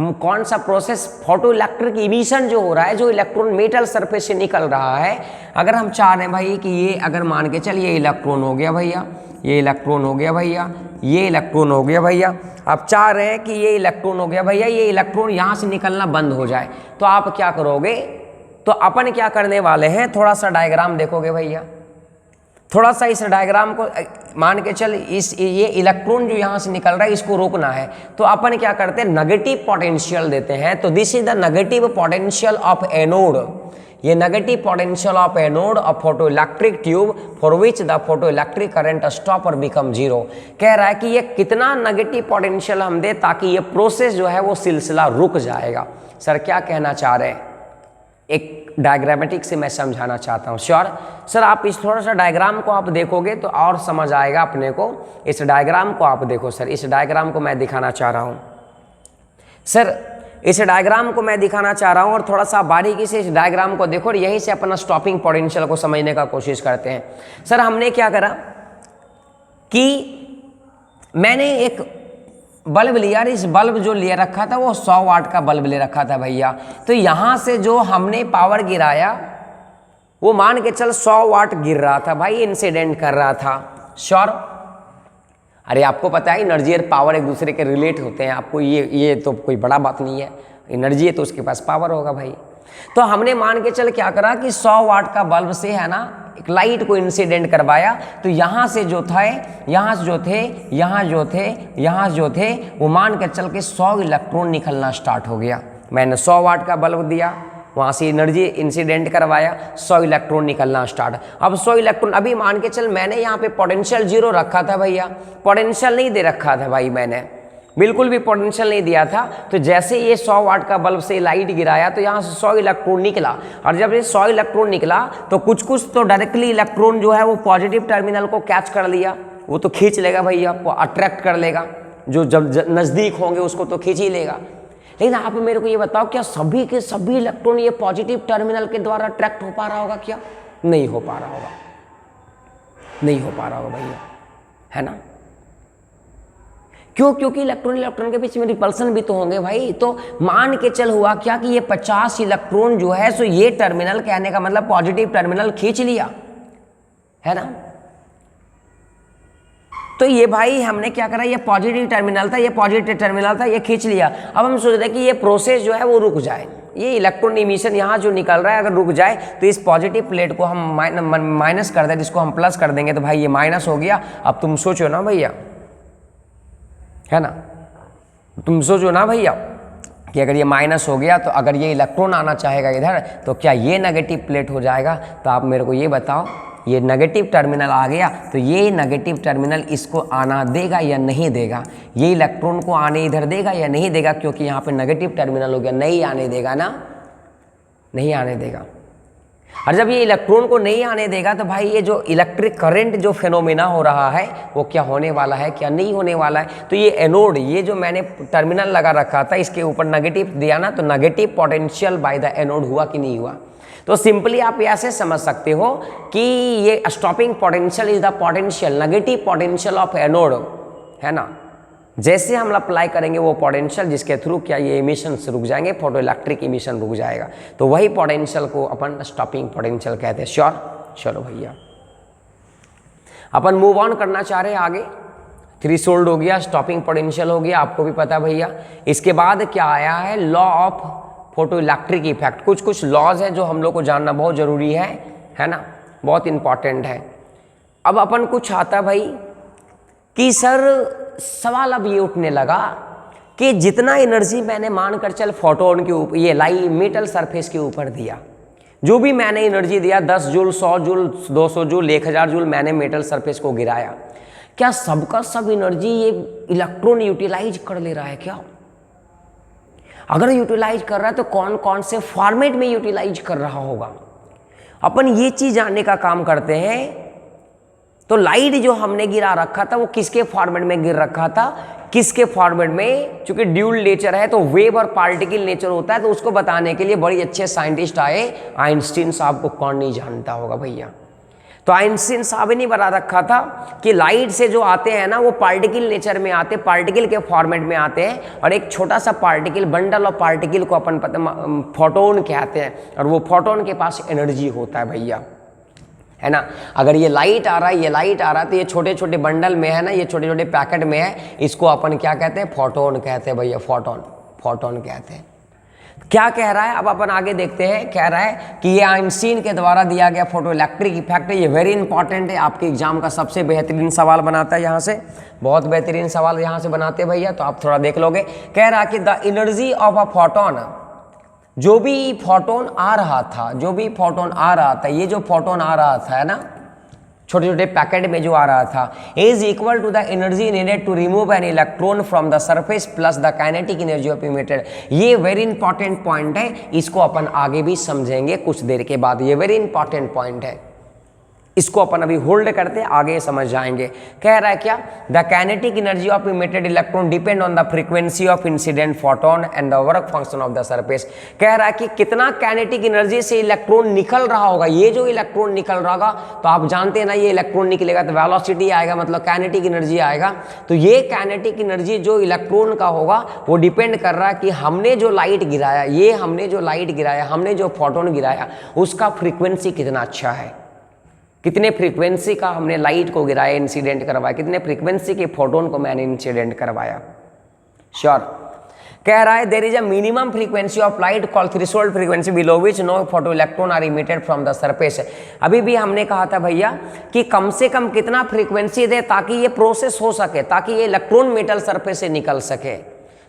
कौन सा प्रोसेस, फोटो इलेक्ट्रिक इमिशन जो हो रहा है, जो इलेक्ट्रॉन मेटल सरफेस से निकल रहा है, अगर हम चाह रहे हैं भाई कि ये अगर मान के चलिए इलेक्ट्रॉन हो गया भैया, ये इलेक्ट्रॉन हो गया भैया, ये इलेक्ट्रॉन हो गया भैया, आप चाह रहे हैं कि ये इलेक्ट्रॉन हो गया भैया, ये इलेक्ट्रॉन यहाँ से निकलना बंद हो जाए, तो आप क्या करोगे, तो अपन क्या करने वाले हैं, थोड़ा सा डायग्राम देखोगे भैया, थोड़ा सा इस डायग्राम को मान के चल, ये इलेक्ट्रॉन जो यहाँ से निकल रहा है इसको रोकना है, तो अपन क्या करते हैं नेगेटिव पोटेंशियल देते हैं। तो this is the negative potential of anode, ये negative potential of anode of photo electric tube for which the photo electric current stop और बिकम जीरो। कह रहा है कि ये कितना नेगेटिव पोटेंशियल हम दे ताकि ये प्रोसेस जो है वो सिलसिला रुक जाएगा। सर क्या कहना चाह रहे हैं, एक डायग्रामेटिक से मैं समझाना चाहता हूँ। श्योर सर, आप इस थोड़ा सा डायग्राम को आप देखोगे तो और समझ आएगा अपने को। इस डायग्राम को आप देखो सर, इस डायग्राम को मैं दिखाना चाह रहा हूँ सर, इस डायग्राम को मैं दिखाना चाह रहा हूँ और थोड़ा सा बारीकी से इस डायग्राम को देखो और यहीं से अपना स्टॉपिंग पोटेंशियल को समझने का कोशिश करते हैं। सर हमने क्या करा कि मैंने एक बल्ब लिया, इस बल्ब जो ले रखा था वो 100 वाट का बल्ब ले रखा था भैया। तो यहाँ से जो हमने पावर गिराया वो मान के चल 100 वाट गिर रहा था भाई, इंसिडेंट कर रहा था। श्योर, अरे आपको पता है एनर्जी और पावर एक दूसरे के रिलेट होते हैं, आपको ये तो कोई बड़ा बात नहीं है, एनर्जी है तो उसके पास पावर होगा भाई। तो हमने मान के चल क्या करा कि 100 वाट का बल्ब से है ना एक लाइट को इंसिडेंट करवाया। तो यहाँ से जो था, यहाँ से जो थे, यहाँ जो थे, यहाँ जो थे, वो मान के चल के 100 इलेक्ट्रॉन निकलना स्टार्ट हो गया। मैंने 100 वाट का बल्ब दिया, वहाँ से एनर्जी इंसिडेंट करवाया, 100 इलेक्ट्रॉन निकलना स्टार्ट। अब 100 इलेक्ट्रॉन, अभी मान के चल मैंने यहाँ पे पोटेंशियल 0 रखा था भैया, पोटेंशियल नहीं दे रखा था भाई, मैंने बिल्कुल भी पोटेंशियल नहीं दिया था। तो जैसे ये 100 वाट का बल्ब से लाइट गिराया तो यहाँ से 100 इलेक्ट्रॉन निकला, और जब ये 100 इलेक्ट्रॉन निकला तो कुछ तो डायरेक्टली इलेक्ट्रॉन जो है वो पॉजिटिव टर्मिनल को कैच कर लिया, वो तो खींच लेगा भैया, वो अट्रैक्ट कर लेगा, जो जब नज़दीक होंगे उसको तो खींच ही लेगा। लेकिन आप मेरे को ये बताओ क्या सभी के सभी इलेक्ट्रॉन ये पॉजिटिव टर्मिनल के द्वारा अट्रैक्ट हो पा रहा होगा, क्या नहीं हो पा रहा होगा, नहीं हो पा रहा होगा भैया, है ना। क्यों? क्योंकि इलेक्ट्रॉन के बीच में रिपल्सन भी तो होंगे भाई। तो मान के चल हुआ क्या कि ये 50 इलेक्ट्रॉन जो है सो ये टर्मिनल, कहने का मतलब पॉजिटिव टर्मिनल खींच लिया, है ना। तो ये भाई हमने क्या करा, ये पॉजिटिव टर्मिनल था, ये पॉजिटिव टर्मिनल था, ये खींच लिया। अब हम सोच रहे हैं कि ये प्रोसेस जो है वो रुक जाए, ये इलेक्ट्रॉन इमिशन यहाँ जो निकल रहा है अगर रुक जाए तो इस पॉजिटिव प्लेट को हम माइनस कर दें, जिसको हम प्लस कर देंगे, तो भाई ये माइनस हो गया। अब तुम सोचो ना भैया, है ना, तुम सोचो ना भैया कि अगर ये माइनस हो गया तो अगर ये इलेक्ट्रॉन आना चाहेगा इधर तो क्या ये नेगेटिव प्लेट हो जाएगा? तो आप मेरे को ये बताओ, ये नेगेटिव टर्मिनल आ गया तो ये नेगेटिव टर्मिनल इसको आना देगा या नहीं देगा? ये इलेक्ट्रॉन को आने इधर देगा या नहीं देगा? क्योंकि यहाँ पे नेगेटिव टर्मिनल हो गया, नहीं आने देगा ना, नहीं आने देगा। और जब ये इलेक्ट्रॉन को नहीं आने देगा तो भाई ये जो इलेक्ट्रिक करंट जो फेनोमेना हो रहा है वो क्या होने वाला है, क्या नहीं होने वाला है? तो ये एनोड, ये जो मैंने टर्मिनल लगा रखा था इसके ऊपर नेगेटिव दिया ना, तो negative potential by the anode हुआ कि नहीं हुआ? तो सिंपली आप ऐसे समझ सकते हो कि ये stopping potential is the potential, negative potential of anode, है ना। जैसे हम अप्लाई करेंगे वो पोटेंशियल जिसके थ्रू क्या ये इमिशन रुक जाएंगे, फोटो इलेक्ट्रिक इमिशन रुक जाएगा, तो वही पोटेंशियल को अपन स्टॉपिंग पोटेंशियल कहते हैं। श्योर? चलो भैया अपन मूव ऑन करना चाह रहे हैं आगे। थ्रेशोल्ड हो गया, स्टॉपिंग पोटेंशियल हो गया, आपको भी पता भैया। इसके बाद क्या आया है? Law of photo electric effect. कुछ कुछ लॉज है जो हम लोग को जानना बहुत जरूरी है ना, बहुत इंपॉर्टेंट है। अब अपन कुछ आता भाई कि सर सवाल अब ये उठने लगा कि जितना एनर्जी मैंने मानकर चल फोटोन के ऊपर, ये लाई मेटल सरफेस के ऊपर दिया, जो भी मैंने एनर्जी दिया 10 जूल, 100 जूल, 200 जूल, 1000 जूल मैंने मेटल सरफेस को गिराया, क्या सबका सब एनर्जी ये इलेक्ट्रॉन यूटिलाइज कर ले रहा है क्या? अगर यूटिलाइज कर रहा है तो कौन कौन से फॉर्मेट में यूटिलाइज कर रहा होगा? अपन ये चीज जानने का काम करते हैं। तो लाइट जो हमने गिरा रखा था वो किसके फॉर्मेट में गिर रखा था, किसके फॉर्मेट में? चूंकि ड्यूल नेचर है तो वेव और पार्टिकल नेचर होता है, तो उसको बताने के लिए बड़े अच्छे साइंटिस्ट आए। आइंस्टीन साहब को कौन नहीं जानता होगा भैया। तो आइंस्टीन साहब ने बता रखा था कि लाइट से जो आते हैं ना वो पार्टिकल नेचर में आते, पार्टिकल के फॉर्मेट में आते हैं, और एक छोटा सा पार्टिकल, बंडल ऑफ पार्टिकल को अपन फोटोन कहते हैं, और वो फोटोन के पास एनर्जी होता है भैया, है ना। अगर ये लाइट आ रहा है, ये लाइट आ रहा है, तो ये छोटे छोटे बंडल में है ना, ये छोटे छोटे पैकेट में है, इसको अपन क्या कहते हैं? फोटोन कहते हैं भैया, फोटोन, फोटोन कहते हैं। क्या कह रहा है अब अपन आगे देखते हैं। कह रहा है कि ये आइंस्टीन के द्वारा दिया गया फोटो इलेक्ट्रिक इफेक्ट है, ये वेरी इंपॉर्टेंट है, आपके एग्जाम का सबसे बेहतरीन सवाल बनाता है, यहाँ से बहुत बेहतरीन सवाल यहाँ से बनाते हैं भैया, तो आप थोड़ा देख लोगे। कह रहा है कि the energy of a photon, जो भी फोटोन आ रहा था, जो भी फोटोन आ रहा था, ये जो फोटोन आ रहा था है ना, छोटे छोटे पैकेट में जो आ रहा था, is equal to the energy needed to remove an electron from the surface plus the kinetic energy of emitted. ये वेरी इंपॉर्टेंट पॉइंट है, इसको अपन आगे भी समझेंगे कुछ देर के बाद, ये वेरी इंपॉर्टेंट पॉइंट है, इसको अपन अभी होल्ड करते आगे समझ जाएंगे। कह रहा है क्या? The kinetic energy of emitted electron depend on the frequency of incident photon and the work function of the surface. कह रहा है कि कितना काइनेटिक एनर्जी से इलेक्ट्रॉन निकल रहा होगा, ये जो इलेक्ट्रॉन निकल रहा होगा, तो आप जानते हैं ना ये इलेक्ट्रॉन निकलेगा तो वेलोसिटी आएगा, मतलब काइनेटिक एनर्जी आएगा। तो ये काइनेटिक एनर्जी जो इलेक्ट्रॉन का होगा वो डिपेंड कर रहा है कि हमने जो लाइट गिराया, ये हमने जो लाइट गिराया, हमने जो फोटोन गिराया, उसका फ्रीक्वेंसी कितना अच्छा है, कितने फ्रीक्वेंसी का हमने लाइट को गिराया, इंसिडेंट करवाया, कितने फ्रीक्वेंसी के फोटोन को मैंने इंसिडेंट करवाया। श्योर? कह रहा है there is a minimum frequency of light called threshold frequency below which no photo electron are emitted from the surface. अभी भी हमने कहा था भैया कि कम से कम कितना फ्रीक्वेंसी दे ताकि ये प्रोसेस हो सके, ताकि ये इलेक्ट्रॉन मेटल सरफेस से निकल सके,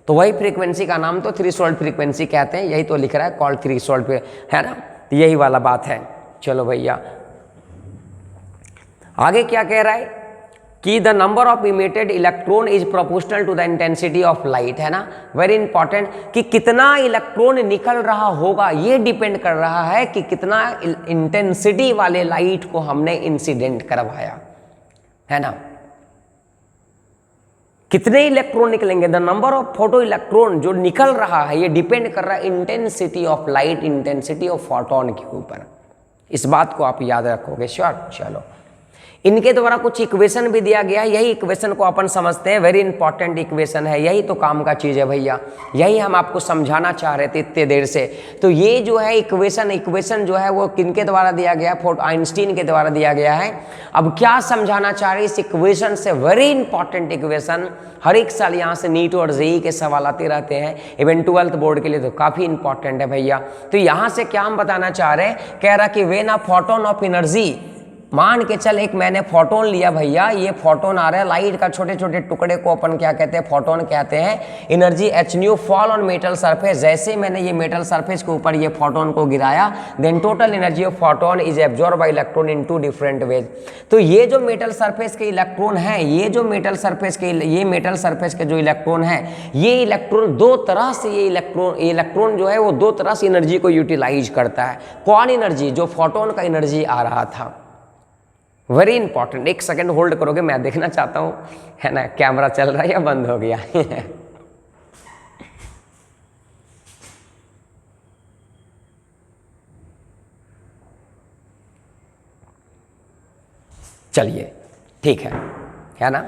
तो वही फ्रीक्वेंसी का नाम तो थ्रेशोल्ड फ्रीक्वेंसी कहते हैं, यही तो लिख रहा है कॉल्ड थ्रेशोल्ड, है ना, यही वाला बात है। चलो भैया आगे क्या कह रहा है कि the number of emitted electron is proportional to the intensity of light, है ना, वेरी इंपॉर्टेंट, कि कितना इलेक्ट्रॉन निकल रहा होगा ये डिपेंड कर रहा है कि कितना इंटेंसिटी वाले लाइट को हमने इंसिडेंट करवाया, है ना। कितने इलेक्ट्रॉन निकलेंगे, the number of photo electron जो निकल रहा है ये डिपेंड कर रहा है intensity of light, intensity of photon के ऊपर। इस बात को आप याद रखोगे। श्योर? चलो इनके द्वारा कुछ इक्वेशन भी दिया गया है, यही इक्वेशन को अपन समझते हैं, वेरी इंपॉर्टेंट इक्वेशन है, यही तो काम का चीज़ है भैया, यही हम आपको समझाना चाह रहे थे इतने देर से। तो ये जो है इक्वेशन जो है वो किनके द्वारा दिया गया? आइंस्टीन के द्वारा दिया गया है। अब क्या समझाना चाह रहे इस इक्वेशन से? वेरी इंपॉर्टेंट इक्वेशन, हर एक साल यहाँ से नीट और जेईई के सवाल आते रहते हैं, इवन 12th बोर्ड के लिए तो काफ़ी इंपॉर्टेंट है भैया। तो यहाँ से क्या हम बताना चाह रहे हैं? कह रहा कि when a photon of energy मान के चल एक मैंने फोटोन लिया भैया, ये फोटोन आ रहा है लाइट का, छोटे छोटे टुकड़े को अपन क्या कहते हैं, फोटोन कहते हैं। Energy H new fall on metal surface, जैसे मैंने ये मेटल सरफेस के ऊपर ये फोटोन को गिराया, then total energy of photon is absorb by electron in 2 different ways. तो ये जो मेटल सरफेस के इलेक्ट्रॉन है, ये जो मेटल सरफेस के जो इलेक्ट्रॉन है, ये इलेक्ट्रॉन दो तरह से, ये इलेक्ट्रॉन जो है वो दो तरह से एनर्जी को यूटिलाइज करता है। कौन एनर्जी? जो फोटोन का एनर्जी आ रहा था। वेरी इंपॉर्टेंट, एक सेकंड होल्ड करोगे, मैं देखना चाहता हूं, है ना, कैमरा चल रहा है या बंद हो गया? चलिए ठीक है ना।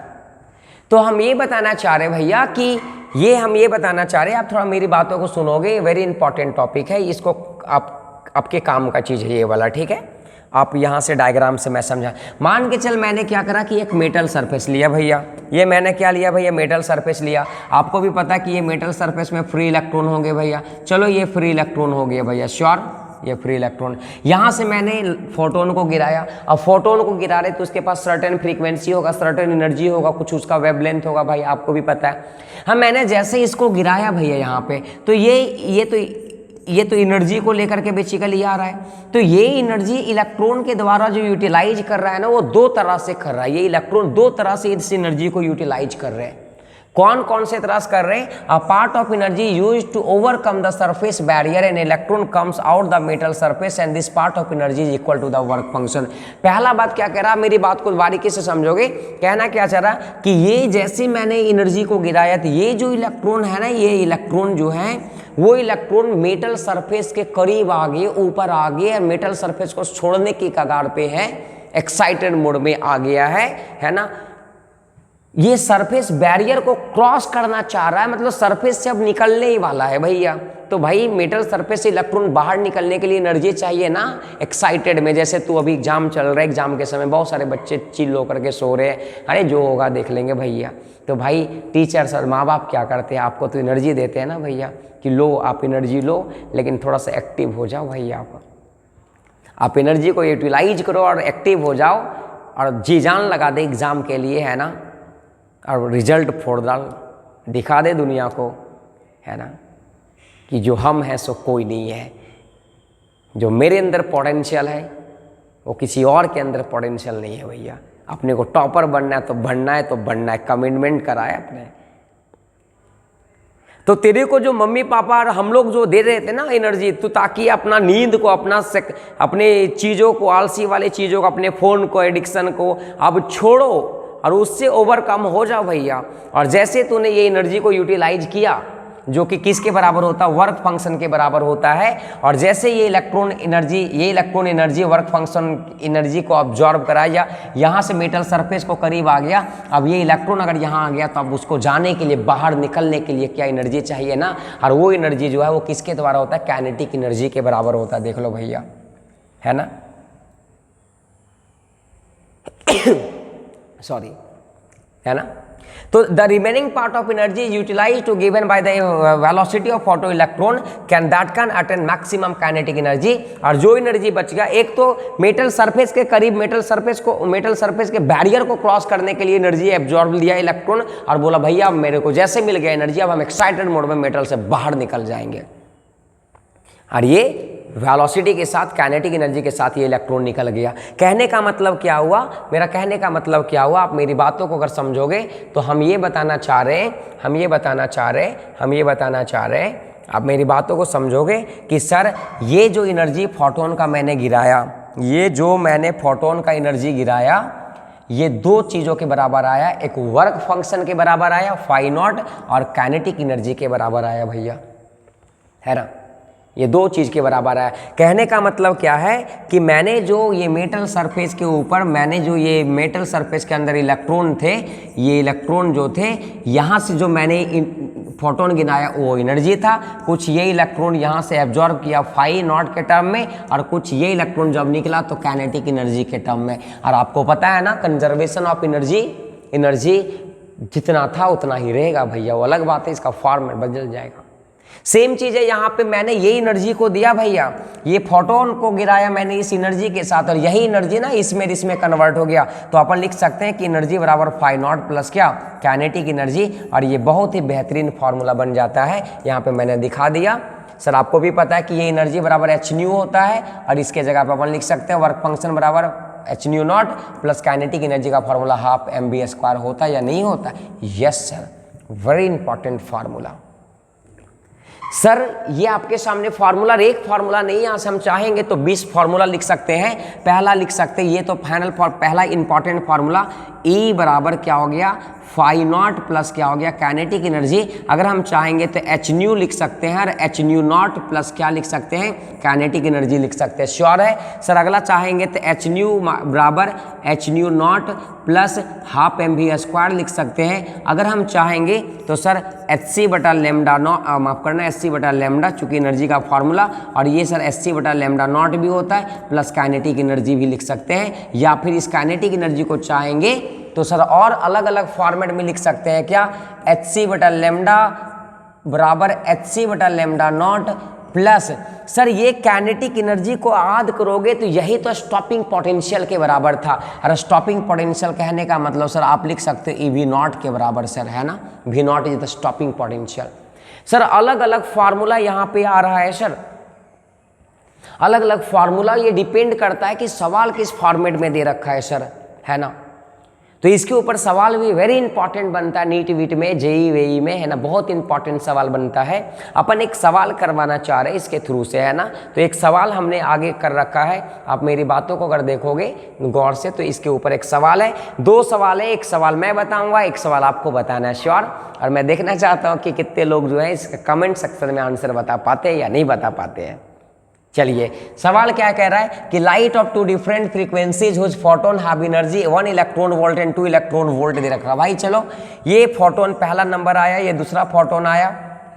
तो हम ये बताना चाह रहे भैया कि हम ये बताना चाह रहे हैं, आप थोड़ा मेरी बातों को सुनोगे, वेरी इंपॉर्टेंट टॉपिक है, इसको आपके काम का चीज़ है ये वाला, ठीक है। आप यहाँ से डायग्राम से मैं समझा। मान के चल मैंने क्या करा कि एक मेटल सरफेस लिया भैया, ये मैंने क्या लिया भैया, मेटल सरफेस लिया। आपको भी पता कि ये मेटल सरफेस में फ्री इलेक्ट्रॉन होंगे भैया, चलो ये फ्री इलेक्ट्रॉन हो गया भैया, श्योर, ये फ्री इलेक्ट्रॉन। यहाँ से मैंने फोटोन को गिराया, अब फोटोन को गिरा रहे तो उसके पास सर्टेन फ्रीक्वेंसी होगा, सर्टेन एनर्जी होगा, कुछ उसका वेवलेंथ होगा भाई, आपको भी पता है। हाँ, मैंने जैसे इसको गिराया भैया यहाँ पे, तो ये तो एनर्जी को लेकर के बेसिकली आ रहा है। तो ये एनर्जी इलेक्ट्रॉन के द्वारा जो यूटिलाइज कर रहा है ना, वो दो तरह से कर रहा है। ये इलेक्ट्रॉन दो तरह से इस एनर्जी को यूटिलाइज कर रहे हैं। कौन कौन से तरह से कर रहे हैं? A part of energy used to overcome the surface barrier and electron comes out the metal surface and this part of energy is equal to the work function. पहला बात क्या कह रहा, मेरी बात को बारीकी से समझोगे। कहना क्या चाह रहा कि ये जैसे मैंने एनर्जी को गिराया, तो ये जो इलेक्ट्रॉन है ना, ये इलेक्ट्रॉन जो है वो इलेक्ट्रॉन मेटल सरफेस के करीब आ गए, ऊपर आ गए, मेटल सरफेस को छोड़ने की कगार पे है, एक्साइटेड मोड में आ गया है ना। ये सरफेस बैरियर को क्रॉस करना चाह रहा है, मतलब सरफेस से अब निकलने ही वाला है भैया। तो भाई मेटल सरफेस से इलेक्ट्रॉन बाहर निकलने के लिए एनर्जी चाहिए ना, एक्साइटेड में। जैसे तू अभी एग्जाम चल रहा है, एग्जाम के समय बहुत सारे बच्चे चिल्लो करके सो रहे हैं, अरे जो होगा देख लेंगे भैया। तो भाई टीचर्स और माँ बाप क्या करते हैं, आपको तो एनर्जी देते हैं ना भैया, कि लो आप एनर्जी लो, लेकिन थोड़ा सा एक्टिव हो जाओ भैया, आप एनर्जी को यूटिलाइज करो और एक्टिव हो जाओ और जी जान लगा दे एग्ज़ाम के लिए, है ना, और रिजल्ट फोड़ डाल, दिखा दे दुनिया को, है ना, कि जो हम हैं सो कोई नहीं है। जो मेरे अंदर पोटेंशियल है वो किसी और के अंदर पोटेंशियल नहीं है भैया। अपने को टॉपर बनना है तो बनना है, तो बनना है, कमिटमेंट करा है अपने। तो तेरे को जो मम्मी पापा और हम लोग जो दे रहे थे ना एनर्जी, तो ताकि अपना नींद को, अपने चीज़ों को, आलसी वाले चीज़ों को, अपने फ़ोन को, एडिक्शन को अब छोड़ो और उससे ओवरकम हो जाओ भैया। और जैसे तूने ये एनर्जी को यूटिलाइज किया, जो कि किसके बराबर होता है, वर्क फंक्शन के बराबर होता है। और जैसे ये electron energy work function energy को ऑब्जॉर्व कराया, यहाँ से मेटल सरफेस को करीब आ गया। अब ये इलेक्ट्रॉन अगर यहाँ आ गया तो अब उसको जाने के लिए, बाहर निकलने के लिए क्या एनर्जी चाहिए ना, और वो एनर्जी जो है वो किसके द्वारा होता है, काइनेटिक एनर्जी के बराबर होता है। देख लो भैया, है ना, सॉरी, है ना। तो the remaining part of energy utilise to given by the velocity of photo electron can attain maximum kinetic energy. और जो एनर्जी बच गया, एक तो मेटल सरफेस के करीब, मेटल सरफेस के बैरियर को क्रॉस करने के लिए एनर्जी एब्जॉर्ब लिया इलेक्ट्रॉन, और बोला भैया मेरे को जैसे मिल गया एनर्जी, अब हम एक्साइटेड मोड में मेटल से बाहर निकल जाएंगे। और ये वेलोसिटी के साथ, काइनेटिक एनर्जी के साथ ये इलेक्ट्रॉन निकल गया। कहने का मतलब क्या हुआ, मेरा कहने का मतलब क्या हुआ, आप मेरी बातों को अगर समझोगे तो हम ये बताना चाह रहे आप मेरी बातों को समझोगे कि सर ये जो एनर्जी फोटोन का मैंने गिराया, ये दो चीज़ों के बराबर आया, एक वर्क फंक्शन के बराबर आया फाई नॉट, और काइनेटिक एनर्जी के बराबर आया भैया, है ना। ये दो चीज़ के बराबर है। कहने का मतलब क्या है कि मैंने जो ये मेटल सरफेस के ऊपर, मैंने जो ये मेटल सरफेस के अंदर इलेक्ट्रॉन थे, ये इलेक्ट्रॉन जो थे, यहाँ से जो मैंने फोटोन गिनाया वो एनर्जी था, कुछ ये इलेक्ट्रॉन यहाँ से एब्जॉर्ब किया फाई नॉट के टर्म में, और कुछ ये इलेक्ट्रॉन जब निकला तो काइनेटिक एनर्जी के टर्म में। और आपको पता है ना, कंजर्वेशन ऑफ एनर्जी जितना था उतना ही रहेगा भैया, वो अलग बात है, इसका फॉर्मेट बदल जाएगा। सेम चीज़ है यहाँ पे, मैंने ये एनर्जी को दिया भैया, ये फोटोन को गिराया मैंने इस एनर्जी के साथ, और यही एनर्जी ना इसमें कन्वर्ट हो गया। तो अपन लिख सकते हैं कि एनर्जी बराबर फाई नॉट प्लस क्या, काइनेटिक एनर्जी। और ये बहुत ही बेहतरीन फार्मूला बन जाता है, यहाँ पे मैंने दिखा दिया। सर आपको भी पता है कि ये एनर्जी बराबर एच न्यू होता है, और इसके जगह पे अपन लिख सकते हैं वर्क फंक्शन बराबर H nu not plus kinetic energy का formula half m b square होता है या नहीं होता? Yes sir, very important formula. Sir ये आपके सामने फार्मूला, एक फार्मूला नहीं, यहाँ से हम चाहेंगे तो 20 फार्मूला लिख सकते हैं। पहला लिख सकते हैं, ये तो फाइनल पहला इंपॉर्टेंट फार्मूला, E बराबर क्या हो गया, फाई नॉट प्लस क्या हो गया, काइनेटिक एनर्जी। अगर हम चाहेंगे तो एच न्यू लिख सकते हैं, और एच न्यू नॉट प्लस क्या लिख सकते हैं, काइनेटिक एनर्जी लिख सकते हैं। श्योर है सर? अगला चाहेंगे तो एच न्यू बराबर H nu not plus half M V square लिख सकते हैं। अगर हम चाहेंगे तो सर एच सी बटा लेमडा माफ करना, एच सी बटा लेमडा, चूंकि एनर्जी का फॉर्मूला, और ये सर एच सी बटा लेमडा नॉट भी होता है, प्लस काइनेटिक एनर्जी भी लिख सकते हैं। या फिर इस काइनेटिक एनर्जी को चाहेंगे तो सर और अलग अलग फॉर्मेट में लिख सकते हैं, क्या, एच सी बटा लेमडा बराबर एच सी बटा लेमडा नॉट प्लस, सर ये काइनेटिक एनर्जी को आद करोगे तो यही तो स्टॉपिंग पोटेंशियल के बराबर था। और स्टॉपिंग पोटेंशियल कहने का मतलब सर आप लिख सकते हो ई वी नॉट के बराबर सर, है ना, V nought is the stopping potential. Sir अलग अलग फार्मूला यहाँ पे आ रहा है सर, अलग अलग फार्मूला, ये डिपेंड करता है कि सवाल किस फॉर्मेट में दे रखा है सर, है ना। तो इसके ऊपर सवाल भी वेरी इंपॉर्टेंट बनता है नीट वीट में, जेई वेई में, है ना, बहुत इंपॉर्टेंट सवाल बनता है। अपन एक सवाल करवाना चाह रहे हैं इसके थ्रू से, है ना। तो एक सवाल हमने आगे कर रखा है, आप मेरी बातों को अगर देखोगे गौर से तो इसके ऊपर एक सवाल है, 2 सवाल है, एक सवाल मैं बताऊंगा, एक सवाल आपको बताना है। श्योर? और मैं देखना चाहता हूँ कि कितने लोग जो है इसका कमेंट सेक्शन में आंसर बता पाते हैं या नहीं बता पाते हैं। चलिए सवाल क्या कह रहा है कि light of 2 different frequencies whose photon have energy 1 electron volt and 2 electron volt दे रखा। भाई चलो ये फोटोन पहला नंबर आया, ये दूसरा फोटोन आया,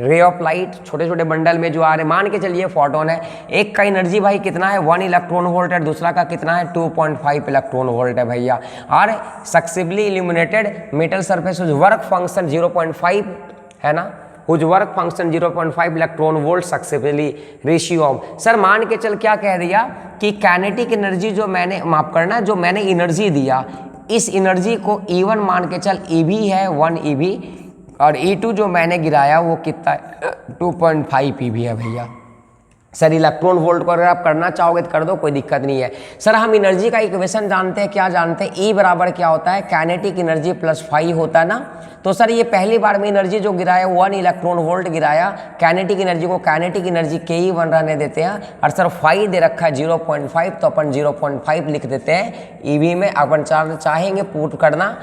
रे ऑफ लाइट छोटे छोटे बंडल में जो आ रहे, मान के चलिए फोटोन है, एक का एनर्जी भाई कितना है 1 इलेक्ट्रॉन वोल्ट है, दूसरा का कितना है 2.5 इलेक्ट्रॉन वोल्ट है भैया। और successively illuminated metal surface work function 0.5 है ना, whose work function 0.5 electron volt successively ratio of. Sir मान के चल क्या कह दिया कि काइनेटिक एनर्जी जो मैंने, माफ करना, जो मैंने एनर्जी दिया, इस एनर्जी को E1 मान के चल, EV है 1 EV, और E2 जो मैंने गिराया वो कितना है 2.5 EV है भैया। सर इलेक्ट्रॉन वोल्ट को अगर आप करना चाहोगे तो कर दो, कोई दिक्कत नहीं है। सर हम एनर्जी का इक्वेशन जानते हैं, क्या जानते हैं, E बराबर क्या होता है, काइनेटिक एनर्जी प्लस फाई होता है ना। तो सर ये पहली बार में एनर्जी जो गिराया 1 इलेक्ट्रॉन वोल्ट गिराया, काइनेटिक एनर्जी को काइनेटिक एनर्जी Ke1 रहने देते हैं, और सर फाई दे रखा है 0.5, तो अपन 0.5 लिख देते हैं EV में। अपन चाहेंगे पुट करना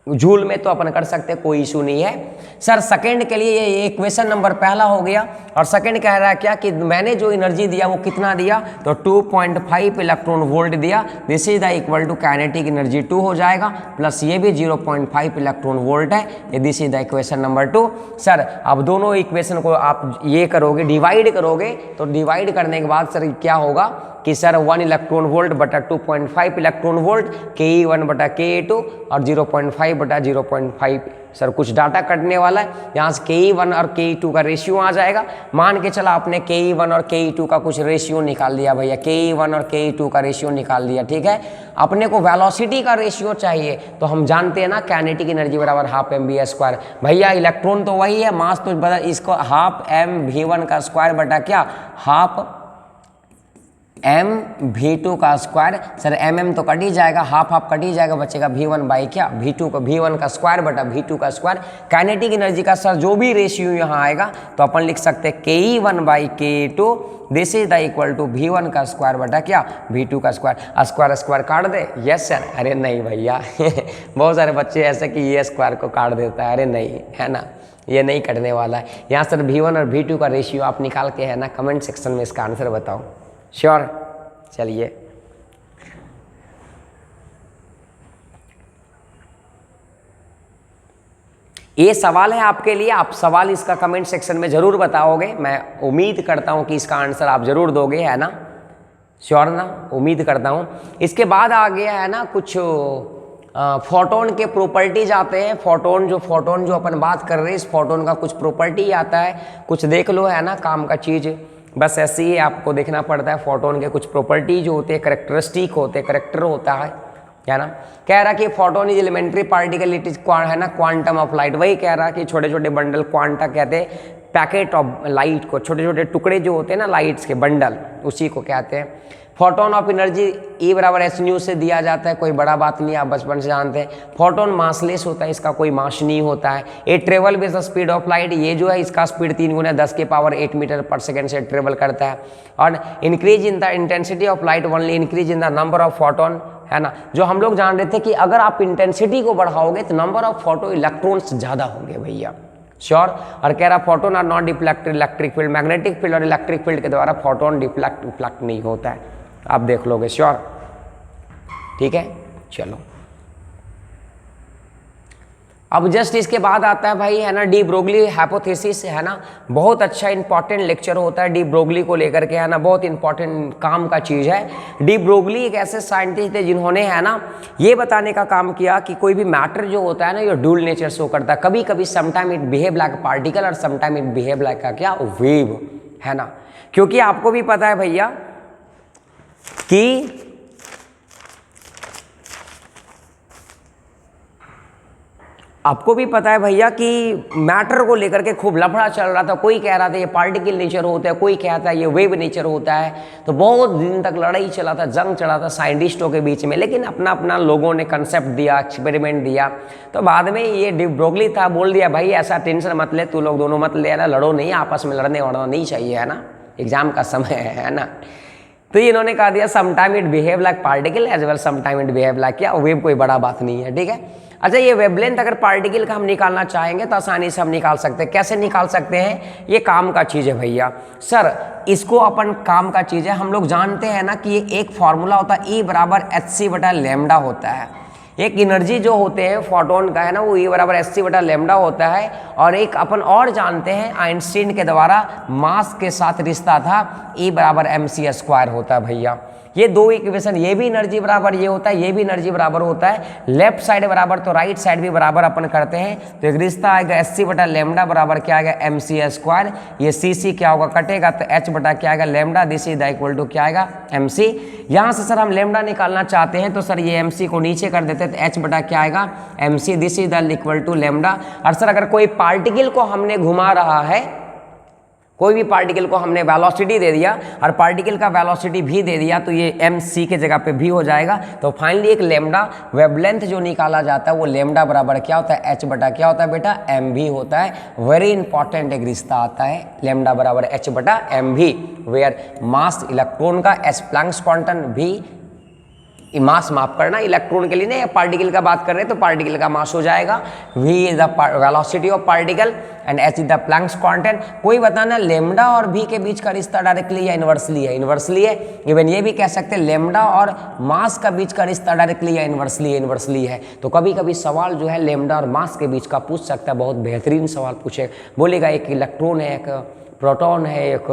जूल में तो अपन कर सकते हैं, कोई इशू नहीं है। सर सेकंड के लिए ये इक्वेशन नंबर पहला हो गया, और सेकंड कह रहा है क्या कि मैंने जो एनर्जी दिया वो कितना दिया, तो 2.5 इलेक्ट्रॉन वोल्ट दिया, this is the equal to kinetic energy 2 हो जाएगा, प्लस ये भी 0.5 इलेक्ट्रॉन वोल्ट है, this is the equation number 2। Sir अब दोनों इक्वेशन को आप ये करोगे, डिवाइड करोगे, तो डिवाइड करने के बाद सर क्या होगा कि सर 1 इलेक्ट्रॉन वोल्ट बटा 2.5 इलेक्ट्रॉन वोल्ट, Ke1 बटा Ke2, और 0.5 बटा 0.5। सर कुछ डाटा कटने वाला है, यहाँ से Ke1 और Ke2 का रेशियो आ जाएगा। मान के चला आपने Ke1 और Ke2 का कुछ रेशियो निकाल दिया भैया, Ke1 और Ke2 का रेशियो निकाल दिया, ठीक है। अपने को वेलोसिटी का रेशियो चाहिए, तो हम जानते हैं ना काइनेटिक एनर्जी बराबर हाफ एम वी स्क्वायर। भैया इलेक्ट्रॉन तो वही है, मास तो बदल, इसको हाफ एम V1 का स्क्वायर बटा क्या, हाफ एम V2 का स्क्वायर। सर एम तो कट ही जाएगा, हाफ हाफ कट ही जाएगा, बचेगा V1 बाई क्या, V2 को V1 का स्क्वायर बटा V2 का स्क्वायर। काइनेटिक एनर्जी का सर जो भी रेशियो यहाँ आएगा तो अपन लिख सकते हैं Ke1 by Ke2, this is the equal to V1 का स्क्वायर बटा क्या, V2 का स्क्वायर। स्क्वायर स्क्वायर काट दे, यस सर, अरे नहीं भैया बहुत सारे बच्चे ऐसे कि ये स्क्वायर को काट देता है, अरे नहीं, है ना, ये नहीं कटने वाला है। यहाँ सर V1 और V2 का रेशियो आप निकाल के, है ना, कमेंट सेक्शन में इसका आंसर बताओ। श्योर? चलिए ये सवाल है आपके लिए, आप सवाल इसका कमेंट सेक्शन में जरूर बताओगे, मैं उम्मीद करता हूं कि इसका आंसर आप जरूर दोगे, है ना, श्योर ना, उम्मीद करता हूं। इसके बाद आ गया है ना कुछ फोटोन के प्रॉपर्टीज आते हैं। फोटोन जो अपन बात कर रहे हैं, इस फोटोन का कुछ प्रॉपर्टी आता है, कुछ देख लो, है ना, काम का चीज़ बस ऐसे ही आपको देखना पड़ता है। फोटोन के कुछ प्रॉपर्टी जो होते हैं, करेक्टरिस्टिक होते हैं, करेक्टर होता है ना। कह रहा कि photon is elementary particle, it is है ना क्वांटम ऑफ लाइट। वही कह रहा कि छोटे छोटे बंडल, क्वांटा कहते हैं पैकेट ऑफ लाइट को, छोटे छोटे टुकड़े जो होते हैं ना लाइट्स के बंडल, उसी को कहते हैं। फोटोन ऑफ एनर्जी E बराबर एच न्यू से दिया जाता है, कोई बड़ा बात नहीं, आप बचपन से जानते हैं। फोटोन मासलेस होता है, इसका कोई मास नहीं होता है। ये travel with the speed of light, ये जो है इसका स्पीड 3 गुना 10 के पावर 8 मीटर पर सेकेंड से ट्रेवल करता है। और increase in the intensity of light only increase in the number of photon, है ना। जो हम लोग जान रहे थे कि अगर आप इंटेंसिटी को बढ़ाओगे तो नंबर ऑफ फोटो इलेक्ट्रॉन्स ज़्यादा होंगे भैया, श्योर। और कह रहा photon are not deflected electric field, magnetic field और इलेक्ट्रिक फील्ड के द्वारा फोटोन डिफ्लेक्ट नहीं होता है, आप देख लोगे, श्योर, ठीक है। चलो अब जस्ट इसके बाद आता है भाई, है ना, डी ब्रोगली हाइपोथेसिस, है ना। बहुत अच्छा इंपॉर्टेंट लेक्चर होता है डी ब्रोगली को लेकर के, है ना, बहुत इंपॉर्टेंट काम का चीज़ है। डी ब्रोगली एक ऐसे साइंटिस्ट थे जिन्होंने, है ना, ये बताने का काम किया कि कोई भी मैटर जो होता है ना, ये ड्यूल नेचर शो करता है। कभी कभी sometime it behave like particle और समटाइम इट बिहेव लाइक क्या, वेव, है ना। क्योंकि आपको भी पता है भैया कि मैटर को लेकर के खूब लफड़ा चल रहा था। कोई कह रहा था ये पार्टिकल नेचर होता है, कोई कहता है ये वेव नेचर होता है। तो बहुत दिन तक लड़ाई चला था, जंग चला था साइंटिस्टों के बीच में, लेकिन अपना अपना लोगों ने कंसेप्ट दिया, एक्सपेरिमेंट दिया। तो बाद में ये डी ब्रोगली था, बोल दिया भाई ऐसा टेंशन मत ले, तू लोग दोनों मत ले, ना लड़ो नहीं, आपस में लड़ने वड़ना नहीं चाहिए, है ना, एग्जाम का समय है ना। तो इन्होंने कहा दिया sometime it behave like particle as well sometime it behave like क्या, वेव, कोई बड़ा बात नहीं है, ठीक है। अच्छा, ये वेवलेंथ अगर पार्टिकल का हम निकालना चाहेंगे तो आसानी से हम निकाल सकते हैं। कैसे निकाल सकते हैं, ये काम का चीज़ है भैया। सर इसको अपन काम का चीज़ है, हम लोग जानते हैं ना कि ये एक फॉर्मूला होता है, E बराबर hc बटा लैम्डा होता है। एक एनर्जी जो होते हैं फोटोन का, है ना, वो E बराबर hc बटा लैम्डा होता है। और एक अपन और जानते हैं आइंस्टीन के द्वारा मास के साथ रिश्ता था, E बराबर mc स्क्वायर होता है भैया। ये दो इक्वेशन, ये भी एनर्जी बराबर ये होता है, ये भी एनर्जी बराबर होता है। लेफ्ट साइड बराबर तो राइट साइड भी बराबर अपन करते हैं। तो एक रिश्ता आएगा hc बटा लैम्डा बराबर क्या आएगा, mc स्क्वायर। ये cc क्या होगा, कटेगा तो h बटा क्या आएगा lambda, this is the equal to क्या आएगा mc। यहाँ से सर हम लैम्डा निकालना चाहते हैं तो सर ये mc को नीचे कर देते हैं तो h बटा क्या आएगा mc, this is the equal to lambda. और सर अगर कोई पार्टिकल को हमने घुमा रहा है, कोई भी पार्टिकल को हमने वेलोसिटी दे दिया और पार्टिकल का वेलोसिटी भी दे दिया, तो ये mc के जगह पे भी हो जाएगा। तो फाइनली एक लैम्डा वेवलेंथ जो निकाला जाता है वो लैम्डा बराबर क्या होता है, h बटा क्या होता है बेटा, mv होता है। वेरी इंपॉर्टेंट एक रिश्ता आता है, लैम्डा बराबर h बटा mv, वेयर मास इलेक्ट्रॉन का s प्लैंक्स क्वांटम भी, मास माफ करना, इलेक्ट्रॉन के लिए नहीं, पार्टिकल का बात कर रहे हैं तो पार्टिकल का मास हो जाएगा। v is the velocity of particle and h is the Planck's quantum. कोई बताना लैम्डा और v के बीच का रिश्ता डायरेक्टली या इनवर्सली है, इनवर्सली है। इवन ये भी कह सकते हैं लैम्डा और मास का बीच का रिश्ता डायरेक्टली या इनवर्सली है। तो कभी कभी सवाल जो है लैम्डा और मास के बीच का पूछ सकता है, बहुत बेहतरीन सवाल पूछे, बोलेगा एक इलेक्ट्रॉन है, एक प्रोटॉन है, एक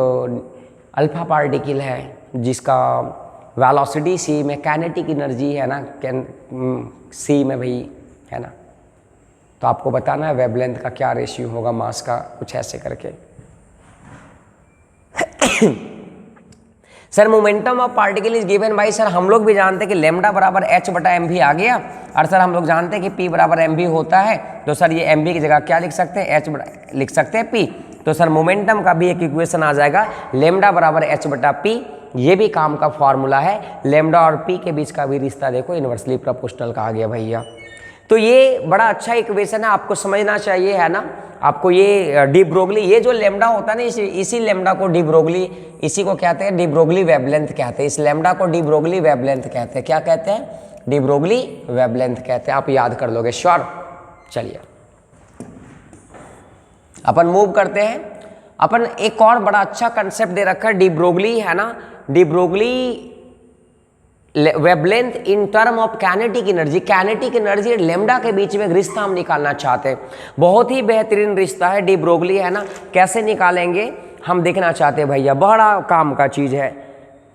अल्फा पार्टिकल है जिसका वेलोसिटी c में, काइनेटिक एनर्जी है ना c में भाई, है ना। तो आपको बताना है वेवलेंथ का क्या रेशियो होगा मास का, कुछ ऐसे करके। Sir momentum of particle is given by, sir हम लोग भी जानते हैं कि लैम्डा बराबर h बटा mv आ गया। और सर हम लोग जानते हैं कि p बराबर mv होता है। तो सर ये mv की जगह क्या लिख सकते हैं, h बटा लिख सकते हैं p। तो सर मोमेंटम का भी एक इक्वेशन आ जाएगा, लैम्डा बराबर h बटा p। ये भी काम का फॉर्मूला है। लैम्डा और p के बीच का भी रिश्ता देखो इनवर्सली प्रोपोर्शनल का आ गया भैया। तो ये बड़ा अच्छा इक्वेशन है, आपको समझना चाहिए, है ना। आपको ये डी ब्रोगली, ये जो लैम्डा होता है ना, इसी लैम्डा को डी ब्रोगली, इसी को कहते हैं डी ब्रोगली वेवलेंथ कहते हैं। इस लैम्डा को डी ब्रोगली वेवलेंथ कहते हैं। क्या कहते हैं, डी ब्रोगली वेवलेंथ कहते हैं। आप याद कर लोगे, श्योर। चलिए अपन मूव करते हैं। अपन एक और बड़ा अच्छा कंसेप्ट दे रखा है डी ब्रोगली, है ना, D Broglie wavelength in term of kinetic energy. Kinetic energy और लैम्डा के बीच में एक रिश्ता हम निकालना चाहते हैं। बहुत ही बेहतरीन रिश्ता है डी ब्रोगली, है ना। कैसे निकालेंगे हम देखना चाहते हैं भैया, बड़ा काम का चीज है।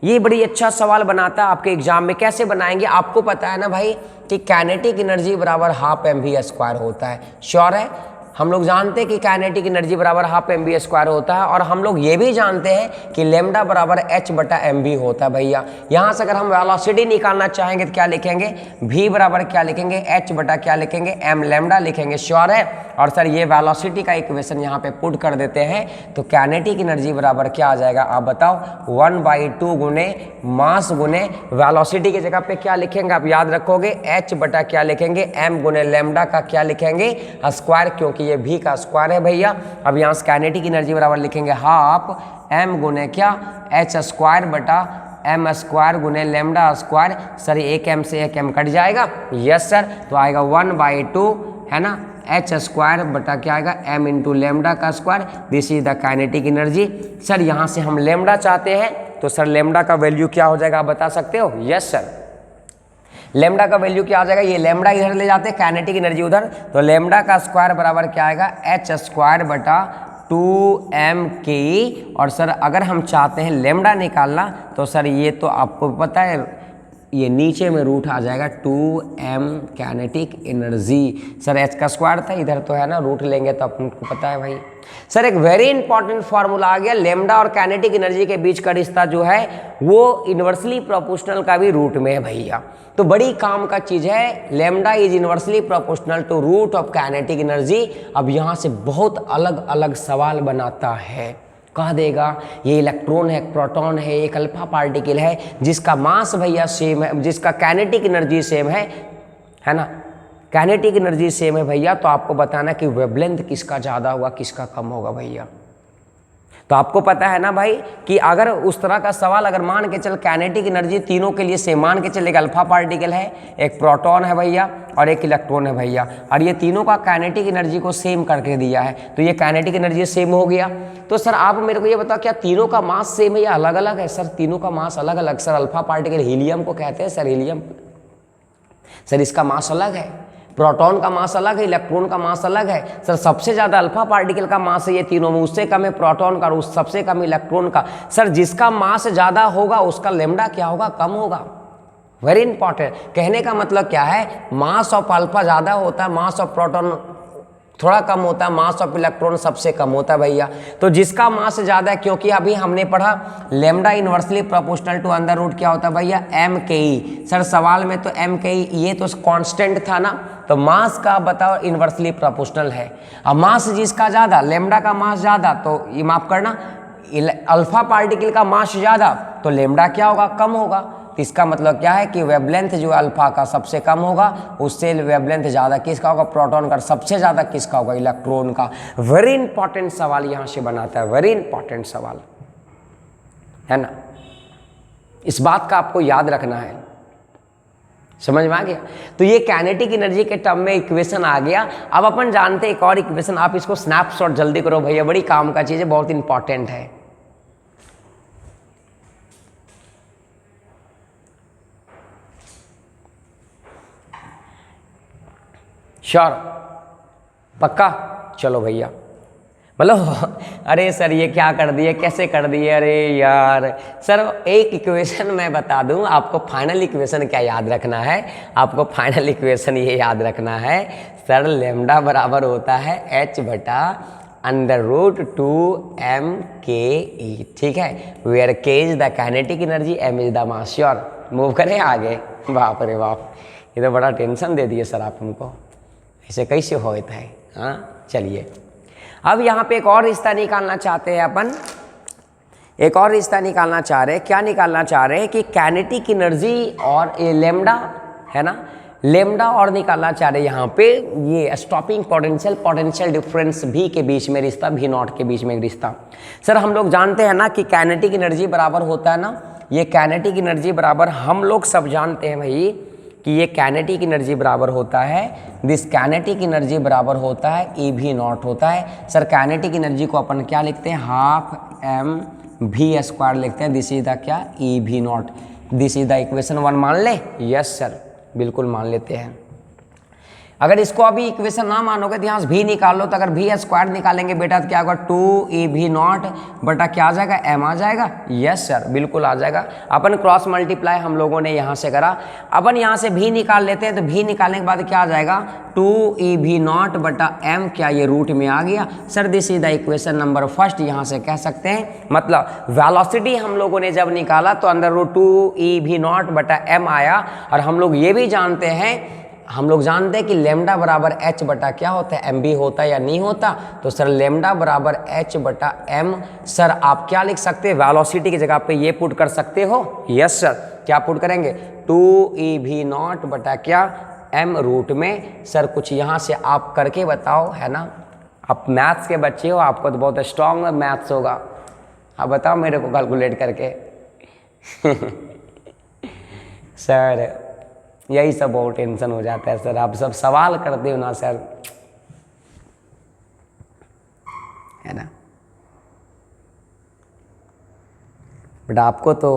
ये बड़ी अच्छा सवाल बनाता है आपके एग्जाम में। कैसे बनाएंगे? आपको पता है ना भाई कि काइनेटिक एनर्जी बराबर हाफ mv² होता है। श्योर है? हम लोग जानते हैं कि काइनेटिक एनर्जी बराबर हाफ mv² होता है, और हम लोग ये भी जानते हैं कि लेमडा बराबर h/mv होता है भैया। यहाँ से अगर हम वेलोसिटी निकालना चाहेंगे तो क्या लिखेंगे? v बराबर क्या लिखेंगे? h बटा क्या लिखेंगे? m लेमडा लिखेंगे। श्योर है? और सर ये वेलोसिटी का इक्वेशन यहाँ पे पुट कर देते हैं तो काइनेटिक एनर्जी बराबर क्या आ जाएगा? आप बताओ। 1/2 गुने मास गुने वेलोसिटी की जगह पे क्या लिखेंगे आप याद रखोगे? h बटा क्या लिखेंगे? m गुने लेमडा का क्या लिखेंगे? स्क्वायर, क्योंकि ये v का स्क्वायर है भैया। अब यहाँ से काइनेटिक एनर्जी बराबर लिखेंगे हाफ m गुने क्या? h² बटा m² गुने लेमडा स्क्वायर। सर एक m से एक m कट जाएगा। यस सर, तो आएगा 1/2 है ना h² बटा क्या आएगा? m इंटू लेमडा का square. This is the kinetic energy. Sir यहाँ से हम लेमडा चाहते हैं तो सर लेमडा का वैल्यू क्या हो जाएगा आप बता सकते हो? यस सर, लेमडा का वैल्यू क्या आ जाएगा? ये लेमडा इधर ले जाते हैं, काइनेटिक एनर्जी उधर, तो लेमडा का स्क्वायर बराबर क्या आएगा? h² बटा 2mk। और सर अगर हम चाहते हैं लेमडा निकालना तो सर ये तो आपको पता है ये नीचे में रूट आ जाएगा 2m kinetic energy. Sir h का स्क्वायर था, इधर तो है ना रूट लेंगे तो आपको पता है भाई। सर एक वेरी इंपॉर्टेंट फार्मूला आ गया, लेमडा और काइनेटिक एनर्जी के बीच का रिश्ता जो है वो इन्वर्सली प्रोपोर्शनल का भी रूट में है भैया। तो बड़ी काम का चीज है, lambda is inversely proportional to root of kinetic energy. अब यहाँ से बहुत अलग अलग सवाल बनाता है। कह देगा ये इलेक्ट्रॉन है, एक प्रोटॉन है, एक अल्फा पार्टिकल है जिसका मास भैया सेम है, जिसका काइनेटिक एनर्जी सेम है ना, काइनेटिक एनर्जी सेम है भैया। तो आपको बताना कि वेवलेंथ किसका ज़्यादा होगा किसका कम होगा भैया। तो आपको पता है ना भाई कि अगर उस तरह का सवाल अगर मान के चल काइनेटिक एनर्जी तीनों के लिए सेम, मान के चल एक अल्फा पार्टिकल है, एक प्रोटॉन है भैया और एक इलेक्ट्रॉन है भैया, और ये तीनों का काइनेटिक एनर्जी को सेम करके दिया है तो ये काइनेटिक एनर्जी सेम हो गया। तो सर आप मेरे को ये बताओ क्या तीनों का मास सेम है या अलग अलग है? सर तीनों का मास अलग अलग। सर अल्फा पार्टिकल हीलियम को कहते हैं सर हीलियम, सर इसका मास अलग है, प्रोटॉन का मास अलग है, इलेक्ट्रॉन का मास अलग है। सर सबसे ज़्यादा अल्फा पार्टिकल का मास है ये तीनों में, उससे कम है प्रोटॉन का और उस सबसे कम इलेक्ट्रॉन का। सर जिसका मास ज़्यादा होगा उसका लेमडा क्या होगा? कम होगा। Very important. कहने का मतलब क्या है? मास ऑफ अल्फा ज़्यादा होता है, मास ऑफ प्रोटॉन थोड़ा कम होता है, मास ऑफ इलेक्ट्रॉन सबसे कम होता है भैया। तो जिसका मास ज़्यादा है, क्योंकि अभी हमने पढ़ा lambda inversely proportional to under root क्या होता है भैया? mke। सर सवाल में तो mke ये तो कांस्टेंट था ना, तो मास का बताओ इन्वर्सली प्रोपोर्शनल है। अब मास जिसका ज़्यादा, लेमडा का मास ज़्यादा, तो ये माफ करना अल्फा पार्टिकल का मास ज़्यादा तो लेमडा क्या होगा? कम होगा। तो इसका मतलब क्या है कि वेवलेंथ जो अल्फा का सबसे कम होगा, उससे वेवलेंथ ज़्यादा किसका होगा? प्रोटॉन का। सबसे ज़्यादा किसका होगा? इलेक्ट्रॉन का। वेरी इंपॉर्टेंट सवाल यहाँ से बनाता है, वेरी इंपॉर्टेंट सवाल है ना, इस बात का आपको याद रखना है। समझ में आ गया? तो ये काइनेटिक एनर्जी के टर्म में इक्वेशन आ गया। अब अपन जानते हैं एक और इक्वेशन, आप इसको स्नैपशॉट जल्दी करो भैया, बड़ी काम का चीज़ है, बहुत इंपॉर्टेंट है। श्योर? पक्का? चलो भैया। मतलब अरे सर ये क्या कर दिए, कैसे कर दिए? अरे यार सर एक इक्वेशन मैं बता दूं आपको, फाइनल इक्वेशन क्या याद रखना है आपको? फाइनल इक्वेशन ये याद रखना है सर, लेमडा बराबर होता है h बटा अंडर रूट 2mke। ठीक है, where k is the kinetic energy, m is the mass. Sure? Move करें आगे? बाप रे बाप, ये तो बड़ा टेंशन दे दिए सर आप हमको, ऐसे कैसे होता है? हाँ चलिए, अब यहाँ पे एक और रिश्ता निकालना चाहते हैं अपन, एक और रिश्ता निकालना चाह रहे हैं। क्या निकालना चाह रहे हैं कि काइनेटिक एनर्जी और लेमडा है ना, लेमडा और निकालना चाह रहे हैं यहाँ पे ये स्टॉपिंग पोटेंशियल, पोटेंशियल डिफरेंस भी के बीच में रिश्ता, भी नॉट के बीच में रिश्ता। सर हम लोग जानते हैं ना कि काइनेटिक एनर्जी बराबर होता है ना, ये काइनेटिक एनर्जी बराबर हम लोग सब जानते हैं भाई कि ये काइनेटिक एनर्जी बराबर होता है, दिस काइनेटिक एनर्जी बराबर होता है EV0 होता है। सर काइनेटिक एनर्जी को अपन क्या लिखते हैं? हाफ mv² लिखते हैं। दिस इज द क्या? EV0। This is the equation 1 मान ले? यस सर, बिल्कुल मान लेते हैं। अगर इसको अभी इक्वेशन ना मानोगे तो यहाँ से भी निकाल लो, तो अगर भी स्क्वायर निकालेंगे बेटा तो क्या होगा 2EV0 बटा क्या आ जाएगा m आ जाएगा। यस सर बिल्कुल आ जाएगा। अपन क्रॉस मल्टीप्लाई हम लोगों ने यहाँ से करा, अपन यहाँ से भी निकाल लेते हैं, तो भी निकालने के बाद क्या आ जाएगा 2EV0 बटा m, क्या ये रूट में आ गया sir. This is the equation number first, यहाँ से कह सकते हैं मतलब वेलोसिटी हम लोगों ने जब निकाला तो अंदर रूट 2EV0 बटा m आया। और हम लोग ये भी जानते हैं, हम लोग जानते हैं कि लेमडा बराबर h बटा क्या होता है mb होता है या नहीं होता। तो सर लेमडा बराबर h बटा m, सर आप क्या लिख सकते हैं वेलोसिटी की जगह पे ये पुट कर सकते हो। यस सर, क्या पुट करेंगे 2EV0 बटा क्या m रूट में। सर कुछ यहाँ से आप करके बताओ, है ना, आप मैथ्स के बच्चे हो, आपको तो बहुत स्ट्रांग मैथ्स होगा, आप बताओ मेरे को कैलकुलेट करके सर यही सब बहुत टेंशन हो जाता है सर, आप सब सवाल करते हो ना सर, है ना। बट आपको तो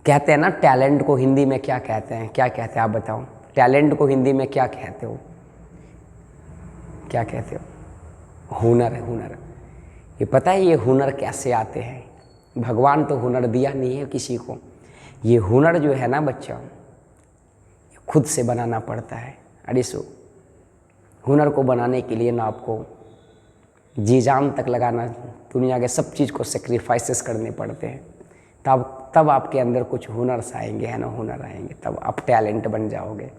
कहते हैं ना टैलेंट को हिंदी में क्या कहते हैं, क्या कहते हैं आप बताओ, टैलेंट को हिंदी में क्या कहते हो, क्या कहते हो? हुनर है, हुनर। ये पता है ये हुनर कैसे आते हैं? भगवान तो हुनर दिया नहीं है किसी को, ये हुनर जो है ना बच्चा खुद से बनाना पड़ता है। अरे सो हुनर को बनाने के लिए ना आपको जी जान तक लगाना, दुनिया के सब चीज़ को सेक्रीफाइसेस करने पड़ते हैं, तब आपके अंदर कुछ हुनर्स आएंगे, है ना, हुनर आएंगे, तब आप टैलेंट बन जाओगे।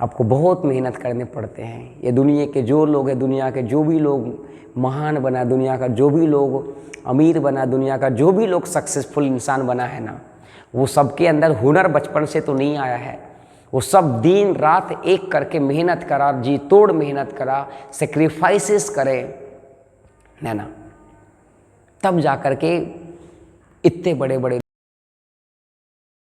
आपको बहुत मेहनत करने पड़ते हैं। ये दुनिया के जो लोग हैं, दुनिया के जो भी लोग महान बना, दुनिया का जो भी लोग अमीर बना, दुनिया का जो भी लोग सक्सेसफुल इंसान बना है ना, वो सबके अंदर हुनर बचपन से तो नहीं आया है। वो सब दिन रात एक करके मेहनत करा, जी तोड़ मेहनत करा, सेक्रीफाइसेस करे, है ना, तब जा कर के इतने बड़े बड़े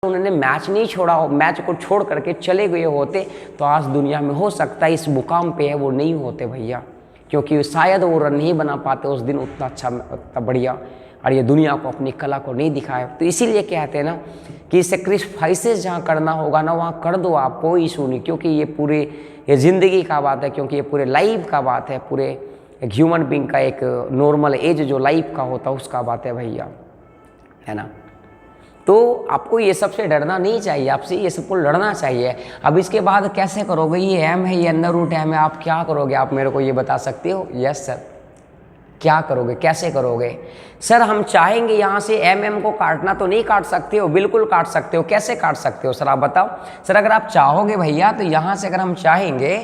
उन्होंने मैच नहीं छोड़ा हो, मैच को छोड़ करके चले गए होते तो आज दुनिया में हो सकता है इस मुकाम पे है वो नहीं होते भैया, क्योंकि शायद वो रन नहीं बना पाते उस दिन उतना अच्छा, उतना बढ़िया, और ये दुनिया को अपनी कला को नहीं दिखाया। तो इसीलिए कहते हैं ना कि सेक्रीफाइसेस जहाँ करना होगा ना वहाँ कर दो, आप कोई इशू नहीं, क्योंकि ये ज़िंदगी का बात है, क्योंकि ये पूरे लाइफ का बात है, पूरे एक ह्यूमन बींग का एक नॉर्मल एज जो लाइफ का होता है उसका बात है भैया, है ना। तो आपको ये सबसे डरना नहीं चाहिए, आपसे ये सबको लड़ना चाहिए। अब इसके बाद कैसे करोगे, ये एम है, ये अंडर रूट एम है, आप क्या करोगे, आप मेरे को ये बता सकते हो? यस सर, क्या करोगे, कैसे करोगे? सर हम चाहेंगे यहाँ से एम को काटना तो नहीं काट सकते हो, बिल्कुल काट सकते हो। कैसे काट सकते हो सर आप बताओ? सर अगर आप चाहोगे भैया तो यहाँ से अगर हम चाहेंगे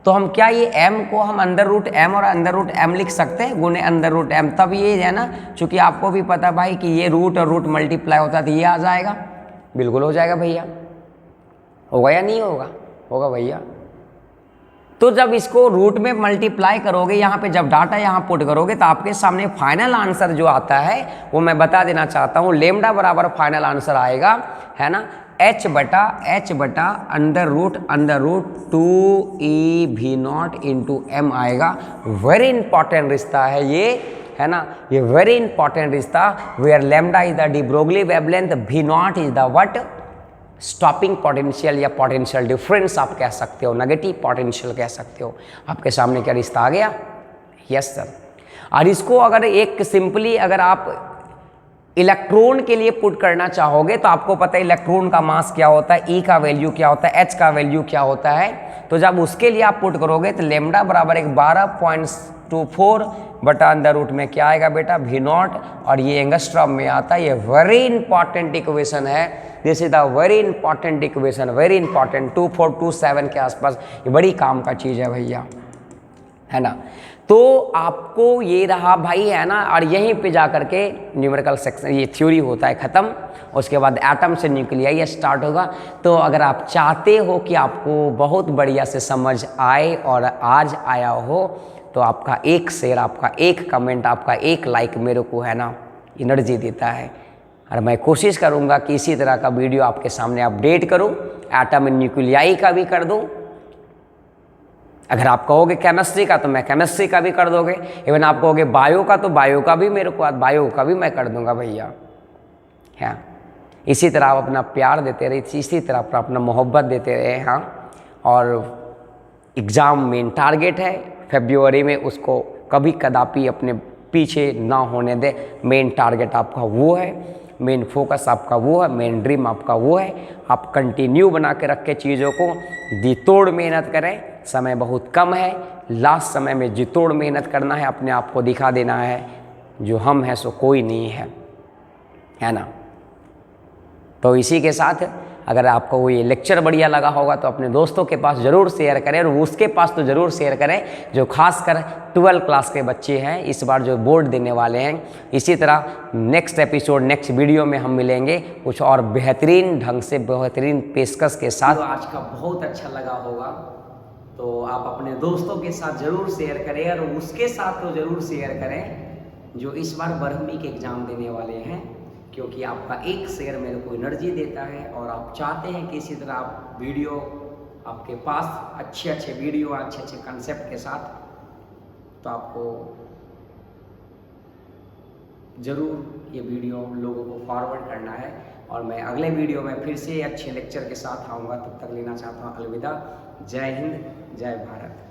तो हम क्या ये m को हम अंडर रूट m और अंडर रूट m लिख सकते हैं, गुने अंडर रूट m। तब ये है ना, चूंकि आपको भी पता भाई कि ये रूट और रूट मल्टीप्लाई होता है तो ये आ जाएगा, बिल्कुल हो जाएगा भैया। होगा या नहीं होगा? होगा भैया। तो जब इसको रूट में मल्टीप्लाई करोगे, यहाँ पे जब डाटा यहाँ पुट करोगे तो आपके सामने फाइनल आंसर जो आता है वो मैं बता देना चाहता हूँ। लेमडा बराबर फाइनल आंसर आएगा, है ना, h बटा under root 2EV0 into m आएगा। वेरी इंपॉर्टेंट रिश्ता है ये, है ना, ये वेरी इंपॉर्टेंट रिश्ता। Where lambda is the de Broglie wavelength, V0 is the what, stopping potential या पोटेंशियल डिफरेंस आप कह सकते हो, नेगेटिव पोटेंशियल कह सकते हो। आपके सामने क्या रिश्ता आ गया? Yes sir. और इसको अगर एक सिंपली अगर आप इलेक्ट्रॉन के लिए पुट करना चाहोगे तो आपको पता है इलेक्ट्रॉन का मास क्या होता है, E का वैल्यू क्या होता है, H का वैल्यू क्या होता है। तो जब उसके लिए आप पुट करोगे तो लेमडा बराबर एक 12.24 बटा अंडर रूट में क्या आएगा बेटा, V0, और ये एंगस्ट्रॉम में आता है। ये वेरी इंपॉर्टेंट इक्वेशन है, this is the very important equation, very important. 2427 के आसपास ये बड़ी काम का चीज़ है भैया, है ना। तो आपको ये रहा भाई, है ना, और यहीं पे जा करके न्यूमेरिकल सेक्शन ये थ्योरी होता है ख़त्म। उसके बाद एटम से न्यूक्लियाई स्टार्ट होगा। तो अगर आप चाहते हो कि आपको बहुत बढ़िया से समझ आए और आज आया हो तो आपका एक शेयर, आपका एक कमेंट, आपका एक लाइक मेरे को, है ना, एनर्जी देता है। और मैं कोशिश करूँगा कि इसी तरह का वीडियो आपके सामने अपडेट करूँ, एटम न्यूक्लियाई का भी कर दूँ। अगर आप कहोगे केमिस्ट्री का तो मैं केमिस्ट्री का भी कर दोगे, इवन आप कहोगे बायो का तो बायो का भी मेरे को, बायो का भी मैं कर दूंगा भैया। हाँ, इसी तरह आप अपना प्यार देते रहे, इसी तरह अपना मोहब्बत देते रहे। हाँ, और एग्ज़ाम मेन टारगेट है फरवरी में, उसको कभी कदापि अपने पीछे ना होने दे। मेन टारगेट आपका वो है, मेन फोकस आपका वो है, मेन ड्रीम आपका वो है। आप कंटिन्यू बना के रख के चीज़ों को, जी तोड़ मेहनत करें। समय बहुत कम है, लास्ट समय में जी तोड़ मेहनत करना है, अपने आप को दिखा देना है जो हम हैं सो कोई नहीं है ना। तो इसी के साथ अगर आपको वो ये लेक्चर बढ़िया लगा होगा तो अपने दोस्तों के पास ज़रूर शेयर करें, और उसके पास तो ज़रूर शेयर करें जो खासकर 12 क्लास के बच्चे हैं, इस बार जो बोर्ड देने वाले हैं। इसी तरह नेक्स्ट एपिसोड, नेक्स्ट वीडियो में हम मिलेंगे कुछ और बेहतरीन ढंग से, बेहतरीन पेशकश के साथ। तो आज का बहुत अच्छा लगा होगा तो आप अपने दोस्तों के साथ ज़रूर शेयर करें, और उसके साथ तो ज़रूर शेयर करें जो इस बार 12वीं के एग्ज़ाम देने वाले हैं, क्योंकि आपका एक शेयर मेरे को एनर्जी देता है। और आप चाहते हैं कि इसी तरह आप वीडियो आपके पास अच्छे अच्छे वीडियो, अच्छे अच्छे कंसेप्ट के साथ, तो आपको ज़रूर ये वीडियो लोगों को फॉरवर्ड करना है। और मैं अगले वीडियो में फिर से अच्छे लेक्चर के साथ आऊँगा, तब तक लेना चाहता हूँ अलविदा। जय हिंद, जय भारत।